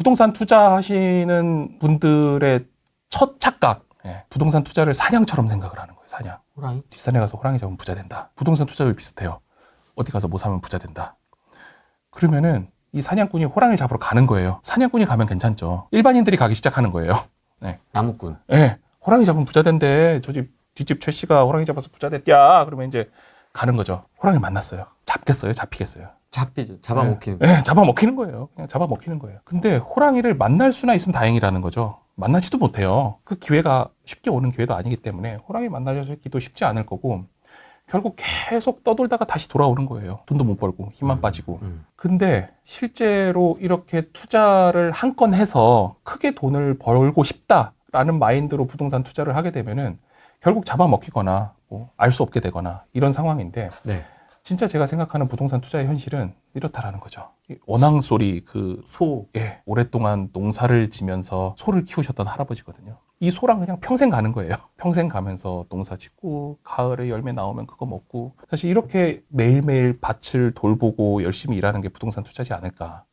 부동산 투자하시는 분들의 첫 착각, 부동산 투자를 사냥처럼 생각을 하는 거예요. 사냥. 호랑이? 뒷산에 가서 호랑이 잡으면 부자 된다. 부동산 투자도 비슷해요. 어디 가서 뭐 사면 부자 된다. 그러면은 이 사냥꾼이 호랑이를 잡으러 가는 거예요. 사냥꾼이 가면 괜찮죠. 일반인들이 가기 시작하는 거예요. 나무꾼. 호랑이 잡으면 부자 된대. 저 집 뒷집 최 씨가 호랑이 잡아서 부자 됐야. 그러면 이제 가는 거죠. 호랑이 만났어요. 잡겠어요? 잡히겠어요? 잡히죠. 잡아먹히는. 잡아먹히는 거예요. 그냥 잡아먹히는 거예요. 근데 호랑이를 만날 수나 있으면 다행이라는 거죠. 만나지도 못해요. 그 기회가 쉽게 오는 기회도 아니기 때문에 호랑이 만나기도 쉽지 않을 거고 결국 계속 떠돌다가 다시 돌아오는 거예요. 돈도 못 벌고 힘만 빠지고. 근데 실제로 이렇게 투자를 한 건 해서 크게 돈을 벌고 싶다라는 마인드로 부동산 투자를 하게 되면은 결국 잡아먹히거나 뭐 알 수 없게 되거나 이런 상황인데 네. 진짜 제가 생각하는 부동산 투자의 현실은 이렇다라는 거죠. 원앙 소리 소. 오랫동안 농사를 지면서 소를 키우셨던 할아버지거든요. 이 소랑 그냥 평생 가는 거예요. 평생 가면서 농사 짓고 가을에 열매 나오면 그거 먹고 사실 이렇게 매일매일 밭을 돌보고 열심히 일하는 게 부동산 투자지 않을까.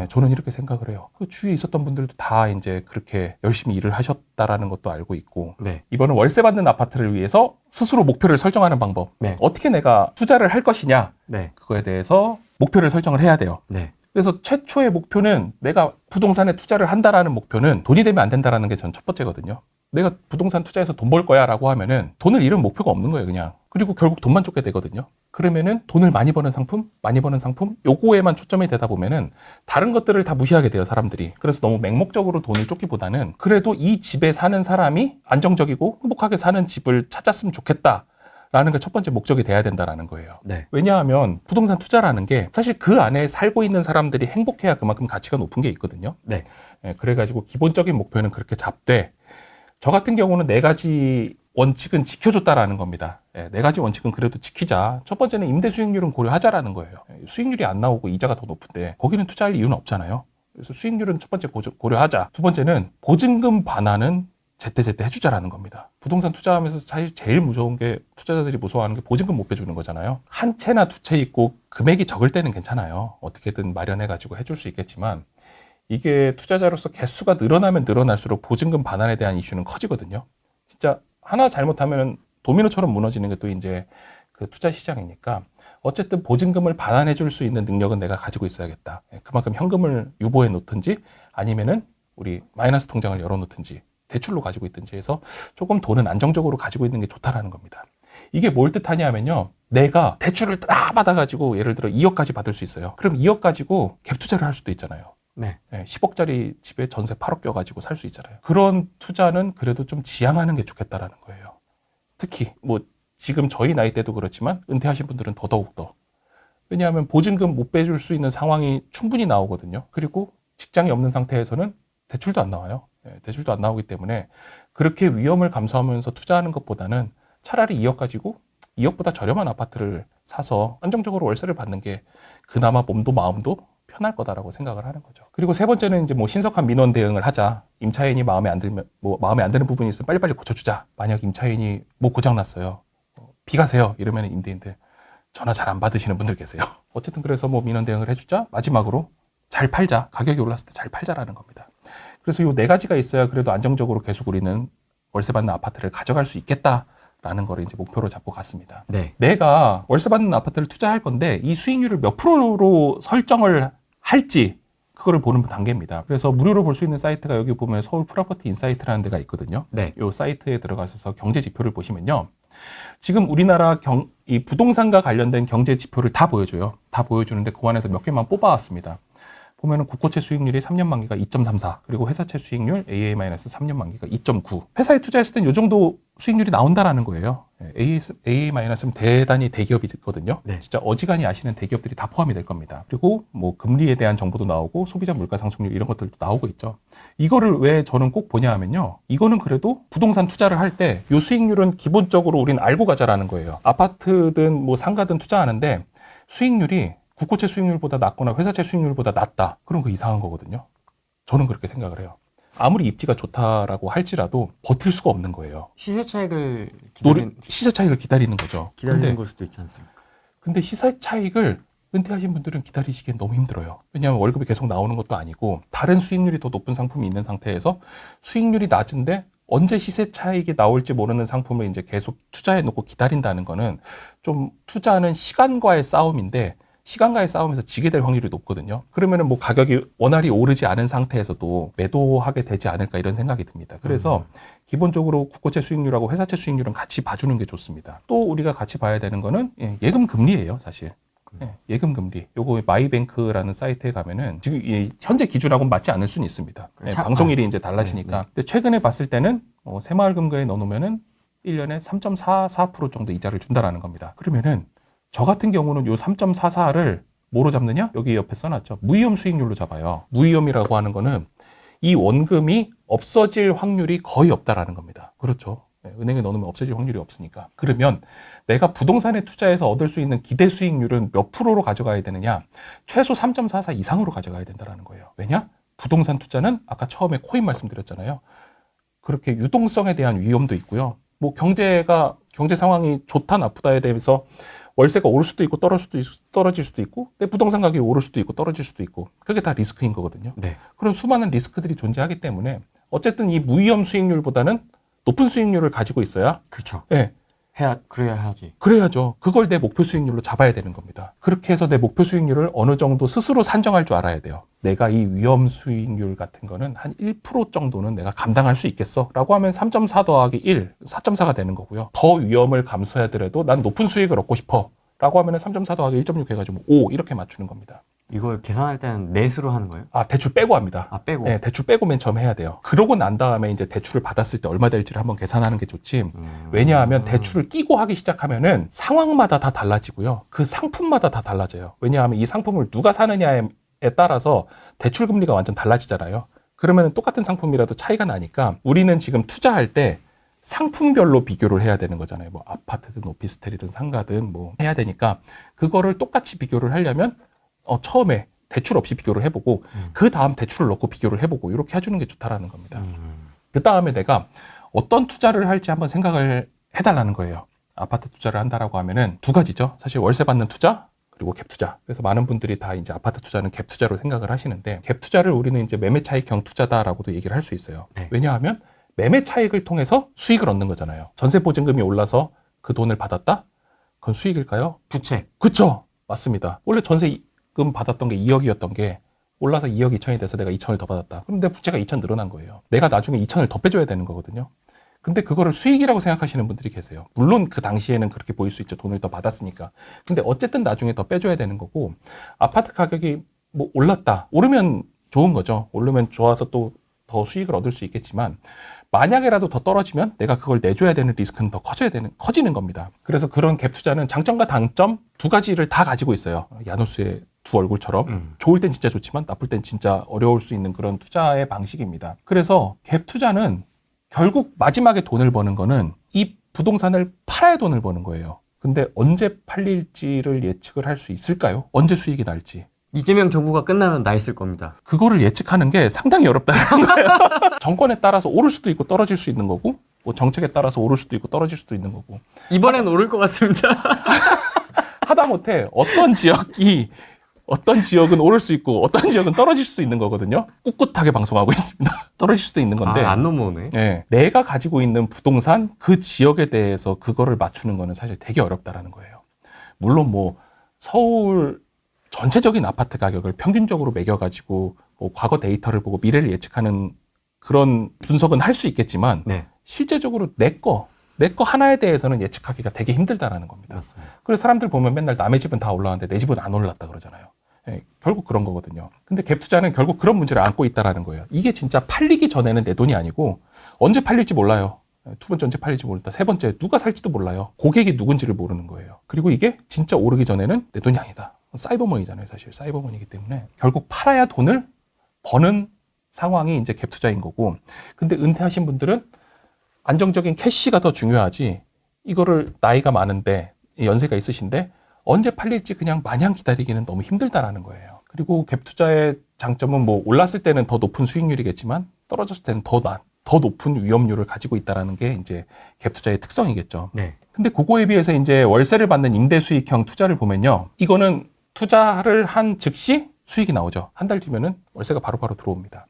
저는 이렇게 생각을 해요. 그 주위에 있었던 분들도 다 이제 그렇게 열심히 일을 하셨다라는 것도 알고 있고 네. 이번은 월세 받는 아파트를 위해서 스스로 목표를 설정하는 방법. 네. 어떻게 내가 투자를 할 것이냐. 네. 그거에 대해서 목표를 설정을 해야 돼요. 네. 그래서 최초의 목표는 내가 부동산에 투자를 한다라는 목표는 돈이 되면 안 된다라는 게 전 첫 번째거든요. 내가 부동산 투자해서 돈 벌 거야 라고 하면은 돈을 잃은 목표가 없는 거예요, 그냥. 그리고 결국 돈만 쫓게 되거든요. 그러면은 돈을 많이 버는 상품, 요거에만 초점이 되다 보면은 다른 것들을 다 무시하게 돼요, 사람들이. 그래서 너무 맹목적으로 돈을 쫓기보다는 그래도 이 집에 사는 사람이 안정적이고 행복하게 사는 집을 찾았으면 좋겠다. 라는 게 첫 번째 목적이 돼야 된다라는 거예요. 네. 왜냐하면 부동산 투자라는 게 사실 그 안에 살고 있는 사람들이 행복해야 그만큼 가치가 높은 게 있거든요. 네. 그래가지고 기본적인 목표는 그렇게 잡되 저 같은 경우는 4가지 원칙은 지켜줬다라는 겁니다. 4가지 원칙은 그래도 지키자. 첫 번째는 임대 수익률은 고려하자라는 거예요. 수익률이 안 나오고 이자가 더 높은데 거기는 투자할 이유는 없잖아요. 그래서 수익률은 첫 번째 고려하자. 두 번째는 보증금 반환은 제때제때 해주자라는 겁니다. 부동산 투자하면서 사실 제일 무서운 게 투자자들이 무서워하는 게 보증금 못 빼주는 거잖아요. 한 채나 두 채 있고 금액이 적을 때는 괜찮아요. 어떻게든 마련해가지고 해줄 수 있겠지만 이게 투자자로서 개수가 늘어나면 늘어날수록 보증금 반환에 대한 이슈는 커지거든요. 진짜 하나 잘못하면 도미노처럼 무너지는 게 또 이제 그 투자 시장이니까 어쨌든 보증금을 반환해 줄 수 있는 능력은 내가 가지고 있어야겠다. 그만큼 현금을 유보해 놓든지 아니면은 우리 마이너스 통장을 열어 놓든지 대출로 가지고 있든지 해서 조금 돈은 안정적으로 가지고 있는 게 좋다라는 겁니다. 이게 뭘 뜻하냐면요. 내가 대출을 다 받아가지고 예를 들어 2억까지 받을 수 있어요. 그럼 2억 가지고 갭 투자를 할 수도 있잖아요. 네. 10억짜리 집에 전세 8억 껴가지고 살 수 있잖아요. 그런 투자는 그래도 좀 지양하는 게 좋겠다라는 거예요. 특히 뭐 지금 저희 나이 때도 그렇지만 은퇴하신 분들은 더더욱더. 왜냐하면 보증금 못 빼줄 수 있는 상황이 충분히 나오거든요. 그리고 직장이 없는 상태에서는 대출도 안 나와요. 대출도 안 나오기 때문에 그렇게 위험을 감수하면서 투자하는 것보다는 차라리 2억 가지고 2억보다 저렴한 아파트를 사서 안정적으로 월세를 받는 게 그나마 몸도 마음도 편할 거다라고 생각을 하는 거죠. 그리고 세 번째는 이제 뭐 신속한 민원 대응을 하자. 임차인이 마음에 안 드는 부분이 있으면 빨리빨리 고쳐주자. 만약 임차인이 뭐 고장 났어요. 비가 새요. 이러면 임대인들 전화 잘 안 받으시는 분들 계세요. 어쨌든 그래서 뭐 민원 대응을 해주자. 마지막으로 잘 팔자. 가격이 올랐을 때 잘 팔자라는 겁니다. 그래서 이 4가지가 있어야 그래도 안정적으로 계속 우리는 월세 받는 아파트를 가져갈 수 있겠다라는 거를 이제 목표로 잡고 갔습니다. 네. 내가 월세 받는 아파트를 투자할 건데 이 수익률을 몇 프로로 설정을 할지 그거를 보는 단계입니다. 그래서 무료로 볼 수 있는 사이트가 여기 보면 서울 프로퍼티 인사이트라는 데가 있거든요. 네. 이 사이트에 들어가셔서 경제 지표를 보시면요. 지금 우리나라 이 부동산과 관련된 경제 지표를 다 보여줘요. 다 보여주는데 그 안에서 몇 개만 뽑아왔습니다. 보면은 국고채 수익률이 3년 만기가 2.34 그리고 회사채 수익률 AA-3년 만기가 2.9 회사에 투자했을 땐 이 정도 수익률이 나온다라는 거예요. AA-는 대단히 대기업이거든요. 네. 진짜 어지간히 아시는 대기업들이 다 포함이 될 겁니다. 그리고 뭐 금리에 대한 정보도 나오고 소비자 물가 상승률 이런 것들도 나오고 있죠. 이거를 왜 저는 꼭 보냐 하면요. 이거는 그래도 부동산 투자를 할 때 이 수익률은 기본적으로 우리는 알고 가자라는 거예요. 아파트든 뭐 상가든 투자하는데 수익률이 국고채 수익률보다 낮거나 회사채 수익률보다 낮다. 그럼 그거 이상한 거거든요. 저는 그렇게 생각을 해요. 아무리 입지가 좋다라고 할지라도 버틸 수가 없는 거예요. 시세 차익을 시세 차익을 기다리는 거죠. 기다리는 걸 수도 있지 않습니까? 근데 시세 차익을 은퇴하신 분들은 기다리시기엔 너무 힘들어요. 왜냐하면 월급이 계속 나오는 것도 아니고 다른 수익률이 더 높은 상품이 있는 상태에서 수익률이 낮은데 언제 시세 차익이 나올지 모르는 상품을 이제 계속 투자해 놓고 기다린다는 거는 좀 투자는 시간과의 싸움인데 시간과의 싸움에서 지게 될 확률이 높거든요. 그러면은 뭐 가격이 원활히 오르지 않은 상태에서도 매도하게 되지 않을까 이런 생각이 듭니다. 그래서 기본적으로 국고채 수익률하고 회사채 수익률은 같이 봐주는 게 좋습니다. 또 우리가 같이 봐야 되는 거는 예금 금리예요, 사실. 예금 금리. 요거 마이뱅크라는 사이트에 가면은 지금 이 현재 기준하고는 맞지 않을 수는 있습니다. 방송일이 이제 달라지니까. 근데 최근에 봤을 때는 새마을금고에 넣어놓으면은 1년에 3.44% 정도 이자를 준다라는 겁니다. 그러면은 저 같은 경우는 요 3.44를 뭐로 잡느냐? 여기 옆에 써놨죠. 무위험 수익률로 잡아요. 무위험이라고 하는 거는 이 원금이 없어질 확률이 거의 없다라는 겁니다. 그렇죠. 은행에 넣어놓으면 없어질 확률이 없으니까. 그러면 내가 부동산에 투자해서 얻을 수 있는 기대 수익률은 몇 프로로 가져가야 되느냐? 최소 3.44 이상으로 가져가야 된다는 거예요. 왜냐? 부동산 투자는 아까 처음에 코인 말씀드렸잖아요. 그렇게 유동성에 대한 위험도 있고요. 뭐 경제 상황이 좋다 나쁘다에 대해서 월세가 오를 수도 있고 떨어질 수도 있고 내 부동산 가격이 오를 수도 있고 떨어질 수도 있고 그게 다 리스크인 거거든요. 네. 그런 수많은 리스크들이 존재하기 때문에 어쨌든 이 무위험 수익률보다는 높은 수익률을 가지고 있어야 그렇죠. 네. 그래야 하지. 그래야죠. 그걸 내 목표 수익률로 잡아야 되는 겁니다. 그렇게 해서 내 목표 수익률을 어느 정도 스스로 산정할 줄 알아야 돼요. 내가 이 위험 수익률 같은 거는 한 1% 정도는 내가 감당할 수 있겠어? 라고 하면 3.4 더하기 1, 4.4가 되는 거고요. 더 위험을 감수하더라도 난 높은 수익을 얻고 싶어. 라고 하면 3.4 더하기 1.6 해가지고 5 이렇게 맞추는 겁니다. 이걸 계산할 때는 넷으로 하는 거예요? 대출 빼고 합니다. 빼고? 네, 대출 빼고 맨 처음 해야 돼요. 그러고 난 다음에 이제 대출을 받았을 때 얼마 될지를 한번 계산하는 게 좋지. 왜냐하면 대출을 끼고 하기 시작하면은 상황마다 다 달라지고요. 그 상품마다 다 달라져요. 왜냐하면 이 상품을 누가 사느냐에 따라서 대출 금리가 완전 달라지잖아요. 그러면 똑같은 상품이라도 차이가 나니까 우리는 지금 투자할 때 상품별로 비교를 해야 되는 거잖아요. 뭐 아파트든 오피스텔이든 상가든 뭐 해야 되니까 그거를 똑같이 비교를 하려면 처음에 대출 없이 비교를 해보고 그 다음 대출을 넣고 비교를 해보고 이렇게 해주는 게 좋다라는 겁니다. 그 다음에 내가 어떤 투자를 할지 한번 생각을 해달라는 거예요. 아파트 투자를 한다라고 하면은 두 가지죠. 사실 월세 받는 투자 그리고 갭 투자. 그래서 많은 분들이 다 이제 아파트 투자는 갭 투자로 생각을 하시는데 갭 투자를 우리는 이제 매매 차익형 투자다라고도 얘기를 할 수 있어요. 네. 왜냐하면 매매 차익을 통해서 수익을 얻는 거잖아요. 전세 보증금이 올라서 그 돈을 받았다? 그건 수익일까요? 부채. 그쵸? 맞습니다. 원래 전세금 받았던 게 2억이었던 게 올라서 2억 2천이 돼서 내가 2천을 더 받았다. 그럼 내 부채가 2천 늘어난 거예요. 내가 나중에 2천을 더 빼줘야 되는 거거든요. 근데 그거를 수익이라고 생각하시는 분들이 계세요. 물론 그 당시에는 그렇게 보일 수 있죠. 돈을 더 받았으니까. 근데 어쨌든 나중에 더 빼줘야 되는 거고 아파트 가격이 뭐 올랐다. 오르면 좋은 거죠. 오르면 좋아서 또 더 수익을 얻을 수 있겠지만 만약에라도 더 떨어지면 내가 그걸 내줘야 되는 리스크는 더 커지는 겁니다. 그래서 그런 갭 투자는 장점과 단점 두 가지를 다 가지고 있어요. 야누스의 두 얼굴처럼 좋을 땐 진짜 좋지만 나쁠 땐 진짜 어려울 수 있는 그런 투자의 방식입니다. 그래서 갭 투자는 결국 마지막에 돈을 버는 거는 이 부동산을 팔아야 돈을 버는 거예요. 근데 언제 팔릴지를 예측을 할 수 있을까요? 언제 수익이 날지. 이재명 정부가 끝나면 나 있을 겁니다. 그거를 예측하는 게 상당히 어렵다는 거예요. 정권에 따라서 오를 수도 있고 떨어질 수 있는 거고 뭐 정책에 따라서 오를 수도 있고 떨어질 수도 있는 거고 이번엔 오를 것 같습니다. 하다못해 어떤 지역은 오를 수 있고 어떤 지역은 떨어질 수도 있는 거거든요. 꿋꿋하게 방송하고 있습니다. 떨어질 수도 있는 건데 안 넘어오네. 네, 내가 가지고 있는 부동산 그 지역에 대해서 그거를 맞추는 거는 사실 되게 어렵다라는 거예요. 물론 뭐 서울 전체적인 아파트 가격을 평균적으로 매겨가지고 뭐 과거 데이터를 보고 미래를 예측하는 그런 분석은 할 수 있겠지만 네. 실제적으로 내 거 하나에 대해서는 예측하기가 되게 힘들다라는 겁니다. 맞습니다. 그래서 사람들 보면 맨날 남의 집은 다 올라왔는데 내 집은 안 올랐다 그러잖아요. 네, 결국 그런 거거든요. 근데 갭 투자는 결국 그런 문제를 안고 있다라는 거예요. 이게 진짜 팔리기 전에는 내 돈이 아니고 언제 팔릴지 몰라요. 두 번째 언제 팔릴지 모른다. 세 번째 누가 살지도 몰라요. 고객이 누군지를 모르는 거예요. 그리고 이게 진짜 오르기 전에는 내 돈이 아니다. 사이버머니잖아요, 사실. 사이버머니이기 때문에 결국 팔아야 돈을 버는 상황이 이제 갭 투자인 거고. 근데 은퇴하신 분들은 안정적인 캐시가 더 중요하지. 이거를 나이가 많은데 연세가 있으신데 언제 팔릴지 그냥 마냥 기다리기는 너무 힘들다라는 거예요. 그리고 갭 투자의 장점은 뭐 올랐을 때는 더 높은 수익률이겠지만 떨어졌을 때는 더 높은 위험률을 가지고 있다라는 게 이제 갭 투자의 특성이겠죠. 네. 근데 그거에 비해서 이제 월세를 받는 임대 수익형 투자를 보면요. 이거는 투자를 한 즉시 수익이 나오죠. 한 달 뒤면은 월세가 바로바로 들어옵니다.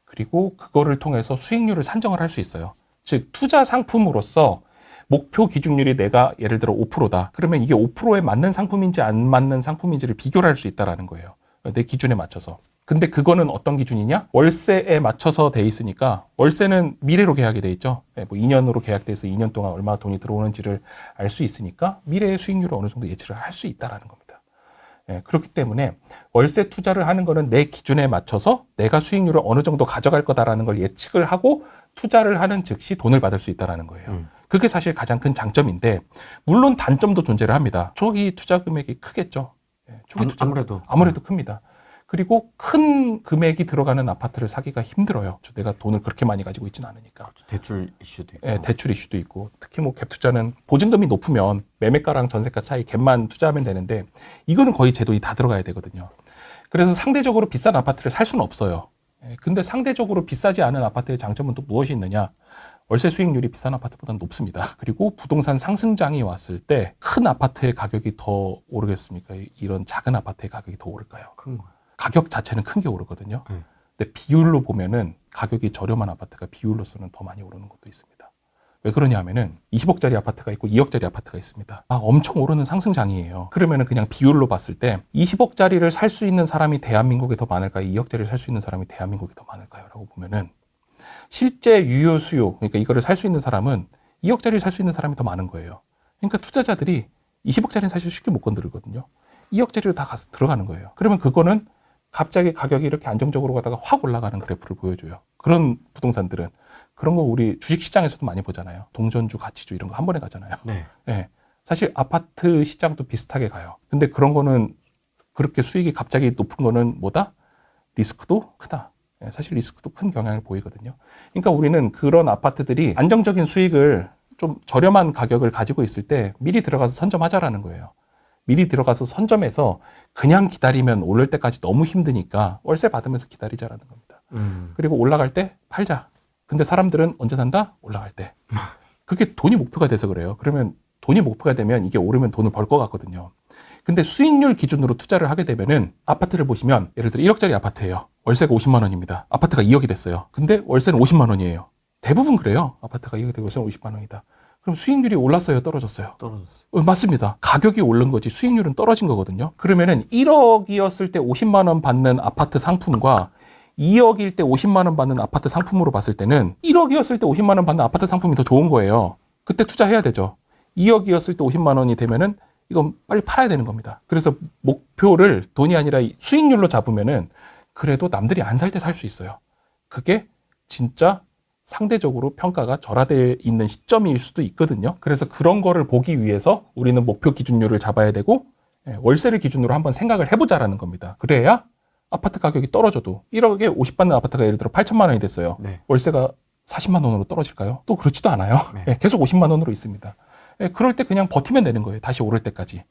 그리고 그거를 통해서 수익률을 산정을 할 수 있어요. 즉 투자 상품으로서 목표 기준율이 내가 예를 들어 5%다. 그러면 이게 5%에 맞는 상품인지 안 맞는 상품인지를 비교를 할 수 있다는 거예요. 내 기준에 맞춰서. 근데 그거는 어떤 기준이냐? 월세에 맞춰서 돼 있으니까 월세는 미래로 계약이 돼 있죠. 뭐 2년으로 계약돼 있어 2년 동안 얼마 돈이 들어오는지를 알 수 있으니까 미래의 수익률을 어느 정도 예측을 할 수 있다는 겁니다. 그렇기 때문에 월세 투자를 하는 거는 내 기준에 맞춰서 내가 수익률을 어느 정도 가져갈 거다라는 걸 예측을 하고 투자를 하는 즉시 돈을 받을 수 있다는 거예요. 그게 사실 가장 큰 장점인데 물론 단점도 존재를 합니다. 초기 투자 금액이 크겠죠. 초기 투자 아무래도 큽니다. 그리고 큰 금액이 들어가는 아파트를 사기가 힘들어요. 내가 돈을 그렇게 많이 가지고 있지는 않으니까. 그렇죠. 대출 이슈도 있고. 대출 이슈도 있고. 특히 뭐 갭 투자는 보증금이 높으면 매매가랑 전세가 사이 갭만 투자하면 되는데 이거는 거의 제 돈이 다 들어가야 되거든요. 그래서 상대적으로 비싼 아파트를 살 수는 없어요. 근데 상대적으로 비싸지 않은 아파트의 장점은 또 무엇이 있느냐? 월세 수익률이 비싼 아파트보다는 높습니다. 그리고 부동산 상승장이 왔을 때 큰 아파트의 가격이 더 오르겠습니까? 이런 작은 아파트의 가격이 더 오를까요? 큰 거야. 가격 자체는 큰 게 오르거든요. 근데 비율로 보면은 가격이 저렴한 아파트가 비율로서는 더 많이 오르는 것도 있습니다. 왜 그러냐 하면은 20억짜리 아파트가 있고 2억짜리 아파트가 있습니다. 엄청 오르는 상승장이에요. 그러면은 그냥 비율로 봤을 때 20억짜리를 살 수 있는 사람이 대한민국에 더 많을까요? 2억짜리를 살 수 있는 사람이 대한민국에 더 많을까요? 라고 보면은 실제 유효 수요, 그러니까 이거를 살 수 있는 사람은 2억짜리를 살 수 있는 사람이 더 많은 거예요. 그러니까 투자자들이 20억짜리는 사실 쉽게 못 건드리거든요. 2억짜리로 다 가서 들어가는 거예요. 그러면 그거는 갑자기 가격이 이렇게 안정적으로 가다가 확 올라가는 그래프를 보여줘요. 그런 부동산들은 그런 거 우리 주식시장에서도 많이 보잖아요. 동전주, 가치주 이런 거 한 번에 가잖아요. 네. 사실 아파트 시장도 비슷하게 가요. 근데 그런 거는 그렇게 수익이 갑자기 높은 거는 뭐다? 리스크도 크다. 사실 리스크도 큰 경향을 보이거든요. 그러니까 우리는 그런 아파트들이 안정적인 수익을 좀 저렴한 가격을 가지고 있을 때 미리 들어가서 선점하자라는 거예요. 미리 들어가서 선점해서 그냥 기다리면 오를 때까지 너무 힘드니까 월세 받으면서 기다리자라는 겁니다. 그리고 올라갈 때 팔자. 근데 사람들은 언제 산다? 올라갈 때. 그게 돈이 목표가 돼서 그래요. 그러면 돈이 목표가 되면 이게 오르면 돈을 벌 것 같거든요. 근데 수익률 기준으로 투자를 하게 되면은 아파트를 보시면 예를 들어 1억짜리 아파트예요. 월세가 50만 원입니다. 아파트가 2억이 됐어요. 근데 월세는 50만 원이에요. 대부분 그래요. 아파트가 2억이 되고 월세는 50만 원이다. 그럼 수익률이 올랐어요? 떨어졌어요? 떨어졌어요. 맞습니다. 가격이 오른 거지 수익률은 떨어진 거거든요. 그러면은 1억이었을 때 50만 원 받는 아파트 상품과 2억일 때 50만 원 받는 아파트 상품으로 봤을 때는 1억이었을 때 50만 원 받는 아파트 상품이 더 좋은 거예요. 그때 투자해야 되죠. 2억이었을 때 50만 원이 되면은 이건 빨리 팔아야 되는 겁니다. 그래서 목표를 돈이 아니라 수익률로 잡으면은 그래도 남들이 안 살 때 살 수 있어요. 그게 진짜 상대적으로 평가가 절하되어 있는 시점일 수도 있거든요. 그래서 그런 거를 보기 위해서 우리는 목표 기준율을 잡아야 되고 월세를 기준으로 한번 생각을 해보자라는 겁니다. 그래야 아파트 가격이 떨어져도 1억에 50 받는 아파트가 예를 들어 8천만 원이 됐어요. 월세가 40만 원으로 떨어질까요? 또 그렇지도 않아요. 계속 50만 원으로 있습니다. 그럴 때 그냥 버티면 되는 거예요. 다시 오를 때까지.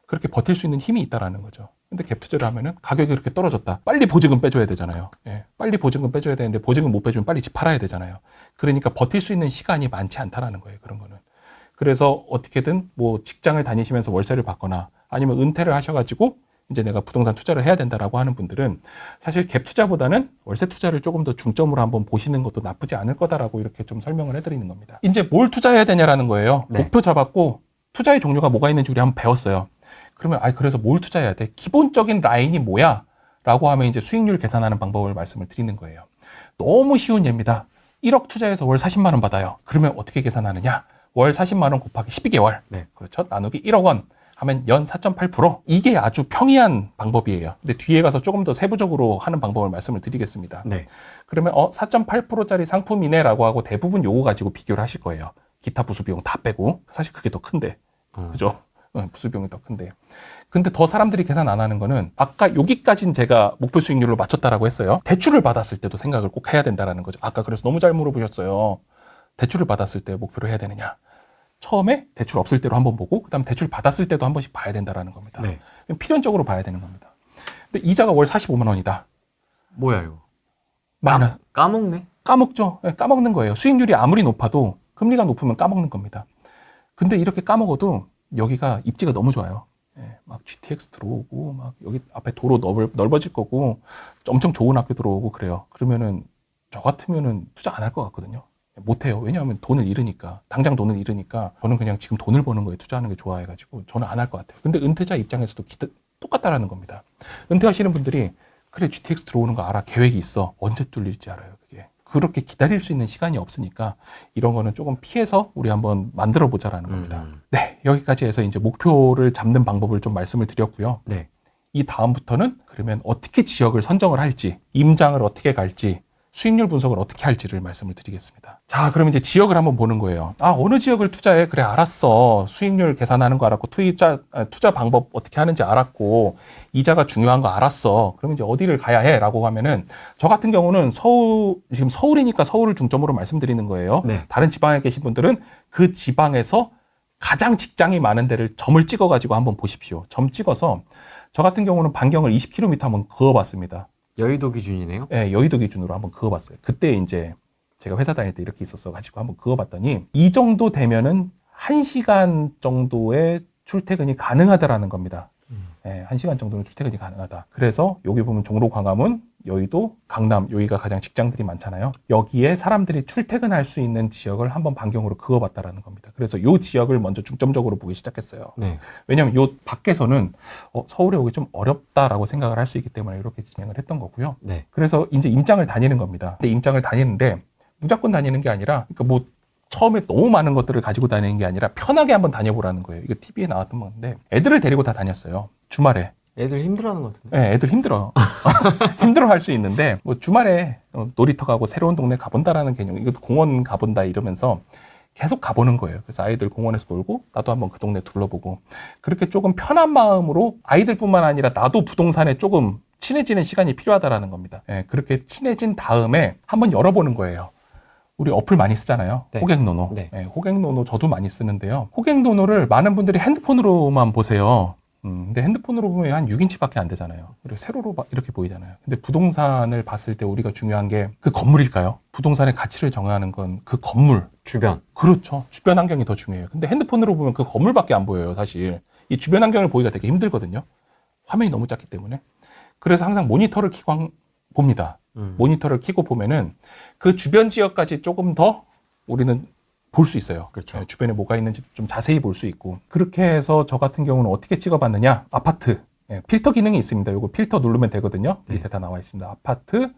그렇게 버틸 수 있는 힘이 있다라는 거죠. 근데 갭 투자를 하면은 가격이 그렇게 떨어졌다. 빨리 보증금 빼줘야 되잖아요. 빨리 보증금 빼줘야 되는데 보증금 못 빼주면 빨리 집 팔아야 되잖아요. 그러니까 버틸 수 있는 시간이 많지 않다라는 거예요. 그런 거는. 그래서 어떻게든 뭐 직장을 다니시면서 월세를 받거나 아니면 은퇴를 하셔가지고 이제 내가 부동산 투자를 해야 된다라고 하는 분들은 사실 갭 투자보다는 월세 투자를 조금 더 중점으로 한번 보시는 것도 나쁘지 않을 거다라고 이렇게 좀 설명을 해드리는 겁니다. 이제 뭘 투자해야 되냐라는 거예요. 목표 잡았고 투자의 종류가 뭐가 있는지 우리 한번 배웠어요. 그러면 그래서 뭘 투자해야 돼? 기본적인 라인이 뭐야? 라고 하면 이제 수익률 계산하는 방법을 말씀을 드리는 거예요. 너무 쉬운 예입니다. 1억 투자해서 월 40만 원 받아요. 그러면 어떻게 계산하느냐? 월 40만 원 곱하기 12개월. 그렇죠? 나누기 1억 원 하면 연 4.8%. 이게 아주 평이한 방법이에요. 근데 뒤에 가서 조금 더 세부적으로 하는 방법을 말씀을 드리겠습니다. 그러면 4.8%짜리 상품이네라고 하고 대부분 요거 가지고 비교를 하실 거예요. 기타 부수 비용 다 빼고. 사실 그게 더 큰데. 그죠? 부수 비용이 더 큰데. 근데 더 사람들이 계산 안 하는 거는 아까 여기까지는 제가 목표 수익률로 맞췄다라고 했어요. 대출을 받았을 때도 생각을 꼭 해야 된다라는 거죠. 아까 그래서 너무 잘 물어보셨어요. 대출을 받았을 때 목표로 해야 되느냐. 처음에 대출 없을 때로 한번 보고 그다음 대출 받았을 때도 한 번씩 봐야 된다라는 겁니다. 필연적으로 봐야 되는 겁니다. 근데 이자가 월 45만 원이다. 뭐야 이거? 마이너스. 까먹네? 까먹죠. 까먹는 거예요. 수익률이 아무리 높아도 금리가 높으면 까먹는 겁니다. 근데 이렇게 까먹어도 여기가 입지가 너무 좋아요. 막 GTX 들어오고 막 여기 앞에 도로 넓어질 거고 엄청 좋은 학교 들어오고 그래요. 그러면은 저 같으면은 투자 안 할 것 같거든요. 못해요. 왜냐하면 돈을 잃으니까. 당장 돈을 잃으니까 저는 그냥 지금 돈을 버는 거에 투자하는 게 좋아해가지고 저는 안 할 것 같아요. 근데 은퇴자 입장에서도 똑같다라는 겁니다. 은퇴하시는 분들이 그래 GTX 들어오는 거 알아. 계획이 있어. 언제 뚫릴지 알아요. 그게. 그렇게 기다릴 수 있는 시간이 없으니까 이런 거는 조금 피해서 우리 한번 만들어 보자라는 겁니다. 네, 여기까지 해서 이제 목표를 잡는 방법을 좀 말씀을 드렸고요. 네. 이 다음부터는 그러면 어떻게 지역을 선정을 할지, 임장을 어떻게 갈지, 수익률 분석을 어떻게 할지를 말씀을 드리겠습니다. 자, 그럼 이제 지역을 한번 보는 거예요. 아, 어느 지역을 투자해? 그래, 알았어. 수익률 계산하는 거 알았고, 투자 방법 어떻게 하는지 알았고, 이자가 중요한 거 알았어. 그럼 이제 어디를 가야 해? 라고 하면은, 저 같은 경우는 지금 서울이니까 서울을 중점으로 말씀드리는 거예요. 네. 다른 지방에 계신 분들은 그 지방에서 가장 직장이 많은 데를 점을 찍어가지고 한번 보십시오. 점 찍어서, 저 같은 경우는 반경을 20km 한번 그어봤습니다. 여의도 기준이네요. 네, 여의도 기준으로 한번 그어봤어요. 그때 이제 제가 회사 다닐 때 이렇게 있었어가지고 한번 그어봤더니 이 정도 되면은 1시간 정도의 출퇴근이 가능하다라는 겁니다. 네, 1시간 정도는 출퇴근이 가능하다. 그래서 여기 보면 종로 광화문, 여의도, 강남 여기가 가장 직장들이 많잖아요. 여기에 사람들이 출퇴근할 수 있는 지역을 한번 반경으로 그어봤다라는 겁니다. 그래서 이 지역을 먼저 중점적으로 보기 시작했어요. 네. 왜냐하면 이 밖에서는 서울에 오기 좀 어렵다라고 생각을 할 수 있기 때문에 이렇게 진행을 했던 거고요. 네. 그래서 이제 임장을 다니는 겁니다. 근데 임장을 다니는데 무조건 다니는 게 아니라 그러니까 뭐 처음에 너무 많은 것들을 가지고 다니는 게 아니라 편하게 한번 다녀보라는 거예요. 이거 TV에 나왔던 건데 애들을 데리고 다 다녔어요. 주말에. 애들 힘들어하는 것 같은데. 네, 애들 힘들어. 힘들어할 수 있는데 뭐 주말에 놀이터 가고 새로운 동네 가본다라는 개념. 이것도 공원 가본다 이러면서 계속 가보는 거예요. 그래서 아이들 공원에서 놀고 나도 한번 그 동네 둘러보고 그렇게 조금 편한 마음으로 아이들뿐만 아니라 나도 부동산에 조금 친해지는 시간이 필요하다라는 겁니다. 네, 그렇게 친해진 다음에 한번 열어보는 거예요. 우리 어플 많이 쓰잖아요. 네. 호갱노노. 네. 네, 호갱노노 저도 많이 쓰는데요. 호갱노노를 많은 분들이 핸드폰으로만 보세요. 근데 핸드폰으로 보면 한 6인치밖에 안 되잖아요. 그리고 세로로 이렇게 보이잖아요. 근데 부동산을 봤을 때 우리가 중요한 게 그 건물일까요? 부동산의 가치를 정하는 건 그 건물. 주변. 그렇죠. 주변 환경이 더 중요해요. 근데 핸드폰으로 보면 그 건물밖에 안 보여요, 사실. 이 주변 환경을 보기가 되게 힘들거든요. 화면이 너무 작기 때문에. 그래서 항상 모니터를 켜고 봅니다. 모니터를 켜고 보면은 그 주변 지역까지 조금 더 우리는 볼 수 있어요. 그렇죠. 네, 주변에 뭐가 있는지 좀 자세히 볼 수 있고. 그렇게 해서 저 같은 경우는 어떻게 찍어봤느냐? 아파트. 필터 기능이 있습니다. 요거 필터 누르면 되거든요. 네. 밑에 다 나와 있습니다. 아파트,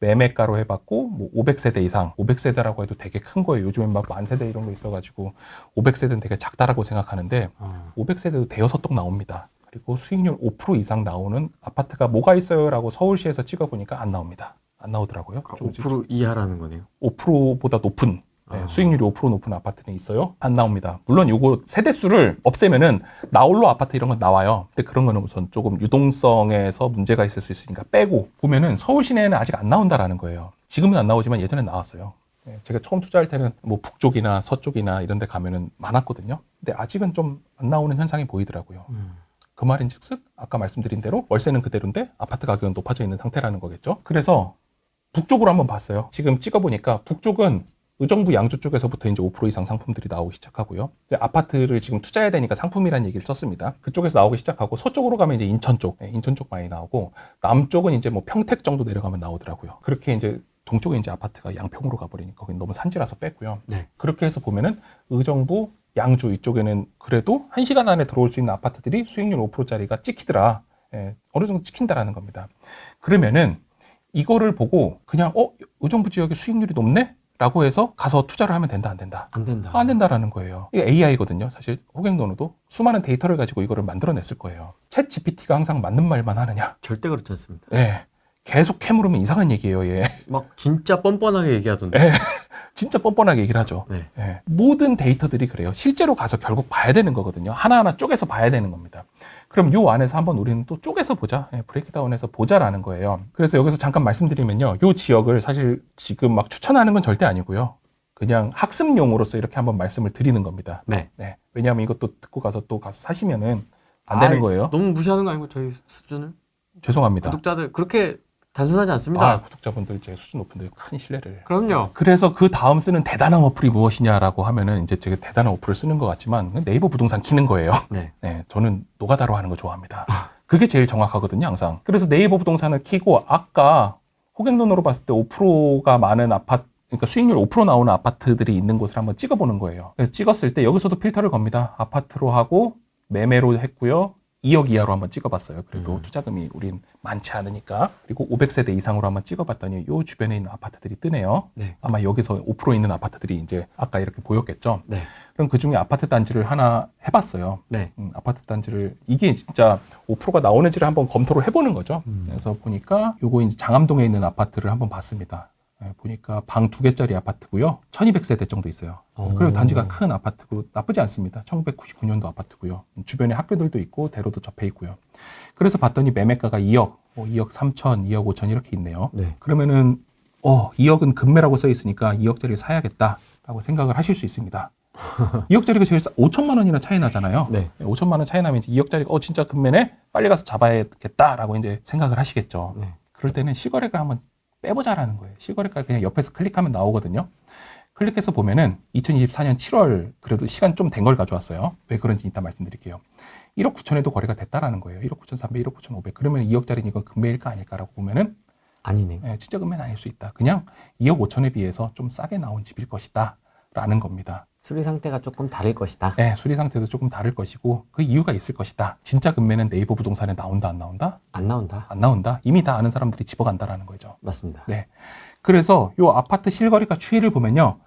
매매가로 해봤고, 뭐 500세대 이상. 500세대라고 해도 되게 큰 거예요. 요즘엔 막 만세대 이런 거 있어가지고 500세대는 되게 작다라고 생각하는데 500세대도 대여섯 동 나옵니다. 그리고 수익률 5% 이상 나오는 아파트가 뭐가 있어요? 라고 서울시에서 찍어보니까 안 나옵니다. 안 나오더라고요. 5% 이하라는 거네요. 5%보다 높은 수익률이 5% 높은 아파트는 있어요? 안 나옵니다. 물론 요거 세대수를 없애면은 나홀로 아파트 이런 건 나와요. 근데 그런 거는 우선 조금 유동성에서 문제가 있을 수 있으니까 빼고 보면은 서울 시내에는 아직 안 나온다라는 거예요. 지금은 안 나오지만 예전에 나왔어요. 제가 처음 투자할 때는 뭐 북쪽이나 서쪽이나 이런 데 가면은 많았거든요. 근데 아직은 좀 안 나오는 현상이 보이더라고요. 그 말인즉슨 아까 말씀드린 대로 월세는 그대로인데 아파트 가격은 높아져 있는 상태라는 거겠죠. 그래서 북쪽으로 한번 봤어요. 지금 찍어보니까 북쪽은 의정부 양주 쪽에서부터 이제 5% 이상 상품들이 나오기 시작하고요. 아파트를 지금 투자해야 되니까 상품이라는 얘기를 썼습니다. 그쪽에서 나오기 시작하고 서쪽으로 가면 이제 인천 쪽, 인천 쪽 많이 나오고 남쪽은 이제 뭐 평택 정도 내려가면 나오더라고요. 그렇게 이제 동쪽에 이제 아파트가 양평으로 가버리니까 거긴 너무 산지라서 뺐고요. 네. 그렇게 해서 보면은 의정부, 양주 이쪽에는 그래도 1시간 안에 들어올 수 있는 아파트들이 수익률 5%짜리가 찍히더라. 어느 정도 찍힌다라는 겁니다. 그러면은 이거를 보고 그냥 의정부 지역의 수익률이 높네? 라고 해서 가서 투자를 하면 된다, 안 된다? 안 된다. 안 된다라는 거예요. 이게 AI거든요. 사실 호갱노노도 수많은 데이터를 가지고 이거를 만들어냈을 거예요. 챗 GPT가 항상 맞는 말만 하느냐? 절대 그렇지 않습니다. 예. 계속 캐물으면 이상한 얘기예요, 얘. 막 진짜 뻔뻔하게 얘기하던데. 예. 진짜 뻔뻔하게 얘기를 하죠. 네. 예. 모든 데이터들이 그래요. 실제로 가서 결국 봐야 되는 거거든요. 하나하나 쪼개서 봐야 되는 겁니다. 그럼 요 안에서 한번 우리는 또 쪼개서 보자. 브레이크다운해서 보자라는 거예요. 그래서 여기서 잠깐 말씀드리면요. 요 지역을 사실 지금 막 추천하는 건 절대 아니고요. 그냥 학습용으로서 이렇게 한번 말씀을 드리는 겁니다. 네. 왜냐하면 이것도 듣고 가서 또 가서 사시면은 안 되는 거예요. 너무 무시하는 거 아니고 저희 수준을? 죄송합니다. 구독자들 그렇게 단순하지 않습니다. 구독자분들 제 수준 높은데 큰 신뢰를. 그럼요. 그래서 그 다음 쓰는 대단한 어플이 무엇이냐라고 하면은 이제 제가 대단한 어플을 쓰는 것 같지만 네이버 부동산 키는 거예요. 네. 네, 저는 노가다로 하는 거 좋아합니다. 그게 제일 정확하거든요, 항상. 그래서 네이버 부동산을 키고 아까 호갱론으로 봤을 때 5%가 많은 아파트, 그러니까 수익률 5% 나오는 아파트들이 있는 곳을 한번 찍어보는 거예요. 그래서 찍었을 때 여기서도 필터를 겁니다. 아파트로 하고 매매로 했고요. 2억 이하로 한번 찍어봤어요. 그래도 투자금이 우린 많지 않으니까. 그리고 500세대 이상으로 한번 찍어봤더니 요 주변에 있는 아파트들이 뜨네요. 네. 아마 여기서 5% 있는 아파트들이 이제 아까 이렇게 보였겠죠. 네. 그럼 그 중에 아파트 단지를 하나 해봤어요. 네. 아파트 단지를 이게 진짜 5%가 나오는지를 한번 검토를 해보는 거죠. 그래서 보니까 요거 이제 장암동에 있는 아파트를 한번 봤습니다. 네, 보니까 방 2개짜리 아파트고요. 1200세대 정도 있어요. 그리고 단지가 큰 아파트고 나쁘지 않습니다. 1999년도 아파트고요. 주변에 학교들도 있고 대로도 접해 있고요. 그래서 봤더니 매매가가 2억, 2억 3천, 2억 5천 이렇게 있네요. 네. 그러면은 2억은 금매라고 써 있으니까 2억짜리 사야겠다라고 생각을 하실 수 있습니다. 2억짜리가 제일 5천만 원이나 차이 나잖아요. 네. 5천만 원 차이 나면 이제 2억짜리가 진짜 금매네? 빨리 가서 잡아야겠다라고 이제 생각을 하시겠죠. 네. 그럴 때는 실거래가 한번 빼보자라는 거예요. 실거래가 그냥 옆에서 클릭하면 나오거든요. 클릭해서 보면은 2024년 7월 그래도 시간 좀 된 걸 가져왔어요. 왜 그런지 이따 말씀드릴게요. 1억 9천에도 거래가 됐다라는 거예요. 1억 9,300, 1억 9,500. 그러면 2억짜리는 이건 금매일까 아닐까라고 보면은 아니네. 진짜 금매는 아닐 수 있다. 그냥 2억 5천에 비해서 좀 싸게 나온 집일 것이다. 라는 겁니다. 수리 상태가 조금 다를 것이다. 네, 수리 상태도 조금 다를 것이고 그 이유가 있을 것이다. 진짜 금매는 네이버 부동산에 나온다, 안 나온다? 안 나온다. 안 나온다. 이미 다 아는 사람들이 집어간다라는 거죠. 맞습니다. 네. 그래서 요 아파트 실거래가 추이를 보면요.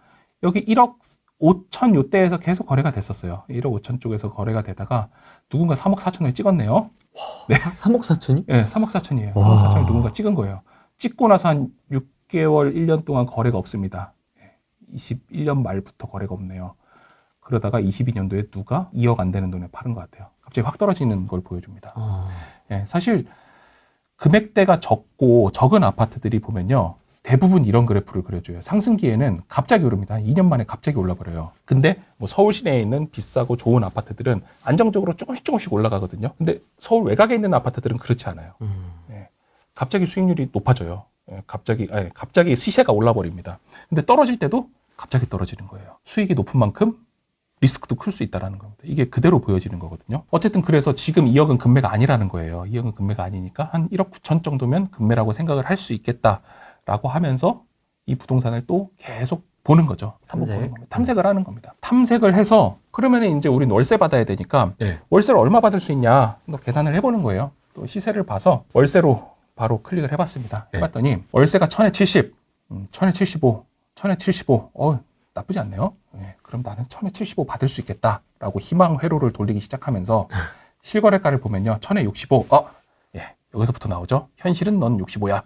여기 1억 5천 요대에서 계속 거래가 됐었어요. 1억 5천 쪽에서 거래가 되다가 누군가 3억 4천을 찍었네요. 네. 3억 4천이? 네, 3억 4천이에요. 와. 3억 4천을 누군가 찍은 거예요. 찍고 나서 한 6개월, 1년 동안 거래가 없습니다. 21년 말부터 거래가 없네요. 그러다가 22년도에 누가 2억 안 되는 돈에 파는 것 같아요. 갑자기 확 떨어지는 걸 보여줍니다. 예, 사실 금액대가 적은 아파트들이 보면요. 대부분 이런 그래프를 그려줘요. 상승기에는 갑자기 오릅니다. 한 2년 만에 갑자기 올라버려요. 근데 뭐 서울 시내에 있는 비싸고 좋은 아파트들은 안정적으로 조금씩 올라가거든요. 근데 서울 외곽에 있는 아파트들은 그렇지 않아요. 예, 갑자기 수익률이 높아져요. 예, 갑자기 시세가 올라버립니다. 근데 떨어질 때도 갑자기 떨어지는 거예요. 수익이 높은 만큼 리스크도 클 수 있다는 겁니다. 이게 그대로 보여지는 거거든요. 어쨌든 그래서 지금 2억은 금매가 아니라는 거예요. 2억은 금매가 아니니까 한 1억 9천 정도면 금매라고 생각을 할 수 있겠다라고 하면서 이 부동산을 또 계속 보는 거죠. 탐색을 하는 겁니다. 탐색을 해서 그러면 이제 우린 월세 받아야 되니까 월세를 얼마 받을 수 있냐 또 계산을 해보는 거예요. 또 시세를 봐서 월세로 바로 클릭을 해봤습니다. 해봤더니 월세가 1000에 70, 1000에 75, 1000에 75. 나쁘지 않네요. 그럼 나는 1000에 75 받을 수 있겠다라고 희망 회로를 돌리기 시작하면서 실거래가를 보면요. 1000에 65. 여기서부터 나오죠. 현실은 넌 65야.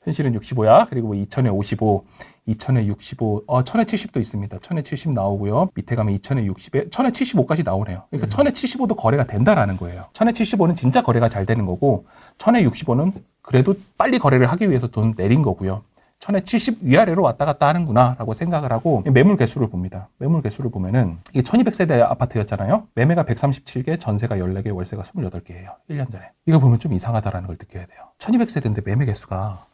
현실은 65야. 그리고 뭐 2000에 55, 2000에 65, 1000에 70도 있습니다. 1000에 70 나오고요. 밑에 가면 2000에 60에 1000에 75까지 나오네요. 그러니까 1000에 75도 거래가 된다라는 거예요. 1000에 75는 진짜 거래가 잘 되는 거고 1000에 65는 그래도 빨리 거래를 하기 위해서 돈 내린 거고요. 1000에 70 위아래로 왔다 갔다 하는구나 라고 생각을 하고 매물 개수를 봅니다. 매물 개수를 보면은 이게 1200세대 아파트였잖아요. 매매가 137개, 전세가 14개, 월세가 28개예요. 1년 전에. 이거 보면 좀 이상하다라는 걸 느껴야 돼요. 1200세대인데 매매 개수가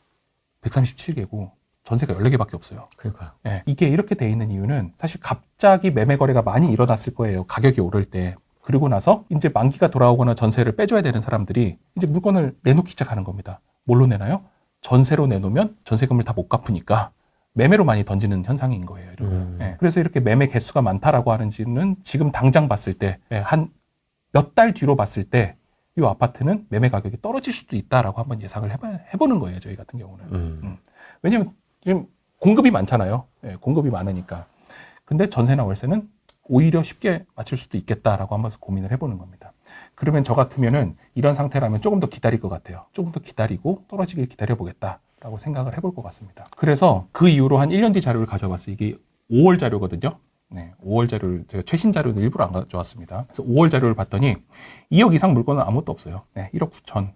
137개고 전세가 14개밖에 없어요. 그러니까요. 네, 이게 이렇게 돼 있는 이유는 사실 갑자기 매매 거래가 많이 일어났을 거예요. 가격이 오를 때. 그리고 나서 이제 만기가 돌아오거나 전세를 빼줘야 되는 사람들이 이제 물건을 내놓기 시작하는 겁니다. 뭘로 내나요? 전세로 내놓으면 전세금을 다 못 갚으니까 매매로 많이 던지는 현상인 거예요. 그래서 이렇게 매매 개수가 많다라고 하는지는 지금 당장 봤을 때 한 몇 달 뒤로 봤을 때 이 아파트는 매매 가격이 떨어질 수도 있다라고 한번 예상을 해보는 거예요. 저희 같은 경우는. 왜냐하면 지금 공급이 많잖아요. 공급이 많으니까. 근데 전세나 월세는 오히려 쉽게 맞출 수도 있겠다라고 한번 고민을 해보는 겁니다. 그러면 저 같으면은 이런 상태라면 조금 더 기다릴 것 같아요. 조금 더 기다리고 떨어지길 기다려보겠다라고 생각을 해볼 것 같습니다. 그래서 그 이후로 한 1년 뒤 자료를 가져왔어요. 이게 5월 자료거든요. 5월 자료를 제가 최신 자료는 일부러 안 가져왔습니다. 그래서 5월 자료를 봤더니 2억 이상 물건은 아무것도 없어요. 1억 9천.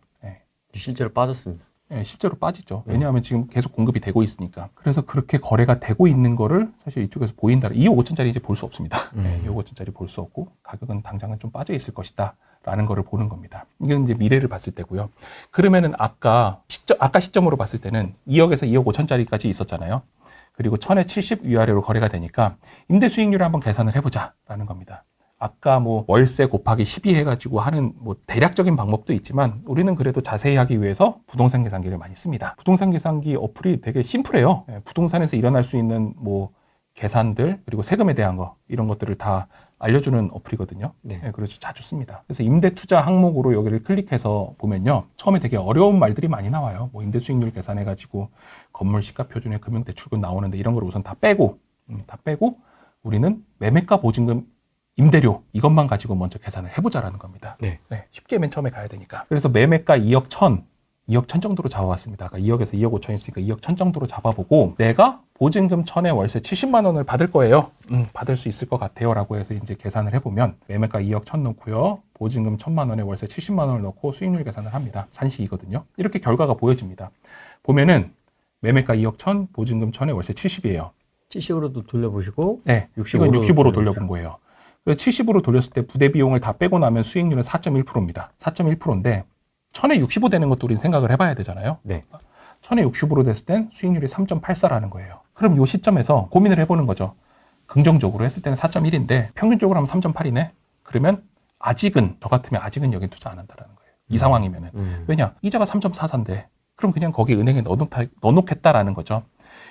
실제로 빠졌습니다. 예, 실제로 빠지죠. 왜냐하면 지금 계속 공급이 되고 있으니까. 그래서 그렇게 거래가 되고 있는 거를 사실 이쪽에서 보인다. 2억 5천짜리 이제 볼 수 없습니다. 예, 2억 5천짜리 볼 수 없고 가격은 당장은 좀 빠져 있을 것이다. 라는 거를 보는 겁니다. 이건 이제 미래를 봤을 때고요. 그러면은 아까 시점으로 봤을 때는 2억에서 2억 5천짜리까지 있었잖아요. 그리고 1000에 70 위아래로 거래가 되니까 임대 수익률을 한번 계산을 해보자라는 겁니다. 아까 뭐 월세 곱하기 12 해가지고 하는 뭐 대략적인 방법도 있지만 우리는 그래도 자세히 하기 위해서 부동산 계산기를 많이 씁니다. 부동산 계산기 어플이 되게 심플해요. 부동산에서 일어날 수 있는 뭐 계산들 그리고 세금에 대한 거 이런 것들을 다 알려주는 어플이거든요. 네. 그래서 자주 씁니다. 그래서 임대 투자 항목으로 여기를 클릭해서 보면요. 처음에 되게 어려운 말들이 많이 나와요. 뭐 임대 수익률 계산해가지고 건물 시가 표준의 금융대출금 나오는데 이런 걸 우선 다 빼고 우리는 매매가 보증금 임대료 이것만 가지고 먼저 계산을 해보자라는 겁니다. 네. 쉽게 맨 처음에 가야 되니까. 그래서 매매가 2억 1천 정도로 잡아봤습니다. 아까 2억에서 2억 5천 있으니까 2억 1천 정도로 잡아보고 내가 보증금 1000에 월세 70만 원을 받을 거예요. 받을 수 있을 것 같아요. 라고 해서 이제 계산을 해보면 매매가 2억 1천 넣고요. 보증금 1000만 원에 월세 70만 원을 넣고 수익률 계산을 합니다. 산식이거든요. 이렇게 결과가 보여집니다. 보면은 매매가 2억 1천, 보증금 1000에 월세 70이에요. 70으로도 돌려보시고 네, 65로 이건 60으로 돌려본 거예요. 그래서 70으로 돌렸을 때 부대 비용을 다 빼고 나면 수익률은 4.1%입니다. 4.1%인데 1000에 65 되는 것도 우리는 생각을 해봐야 되잖아요. 네. 1000에 60으로 됐을 땐 수익률이 3.84라는 거예요. 그럼 이 시점에서 고민을 해보는 거죠. 긍정적으로 했을 때는 4.1인데 평균적으로 하면 3.8이네. 그러면 아직은 저 같으면 아직은 여기 투자 안 한다라는 거예요. 이 상황이면은. 왜냐? 이자가 3.44인데 그럼 그냥 거기 은행에 넣어놓겠다라는 거죠.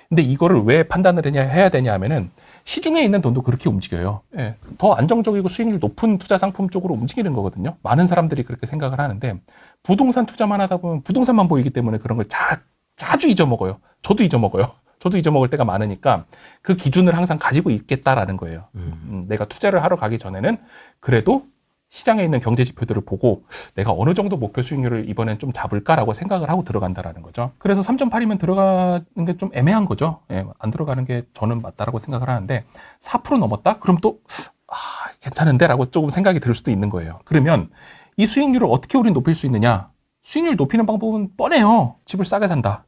근데 이거를 왜 판단을 해야 되냐 하면은 시중에 있는 돈도 그렇게 움직여요. 예, 더 안정적이고 수익률 높은 투자 상품 쪽으로 움직이는 거거든요. 많은 사람들이 그렇게 생각을 하는데 부동산 투자만 하다 보면 부동산만 보이기 때문에 그런 걸 자주 잊어먹어요. 저도 잊어먹을 때가 많으니까 그 기준을 항상 가지고 있겠다라는 거예요. 내가 투자를 하러 가기 전에는 그래도 시장에 있는 경제 지표들을 보고 내가 어느 정도 목표 수익률을 이번엔 좀 잡을까라고 생각을 하고 들어간다라는 거죠. 그래서 3.8이면 들어가는 게 좀 애매한 거죠. 예, 안 들어가는 게 저는 맞다라고 생각을 하는데 4% 넘었다? 그럼 또 괜찮은데? 라고 조금 생각이 들 수도 있는 거예요. 그러면 이 수익률을 어떻게 우린 높일 수 있느냐? 수익률 높이는 방법은 뻔해요. 집을 싸게 산다.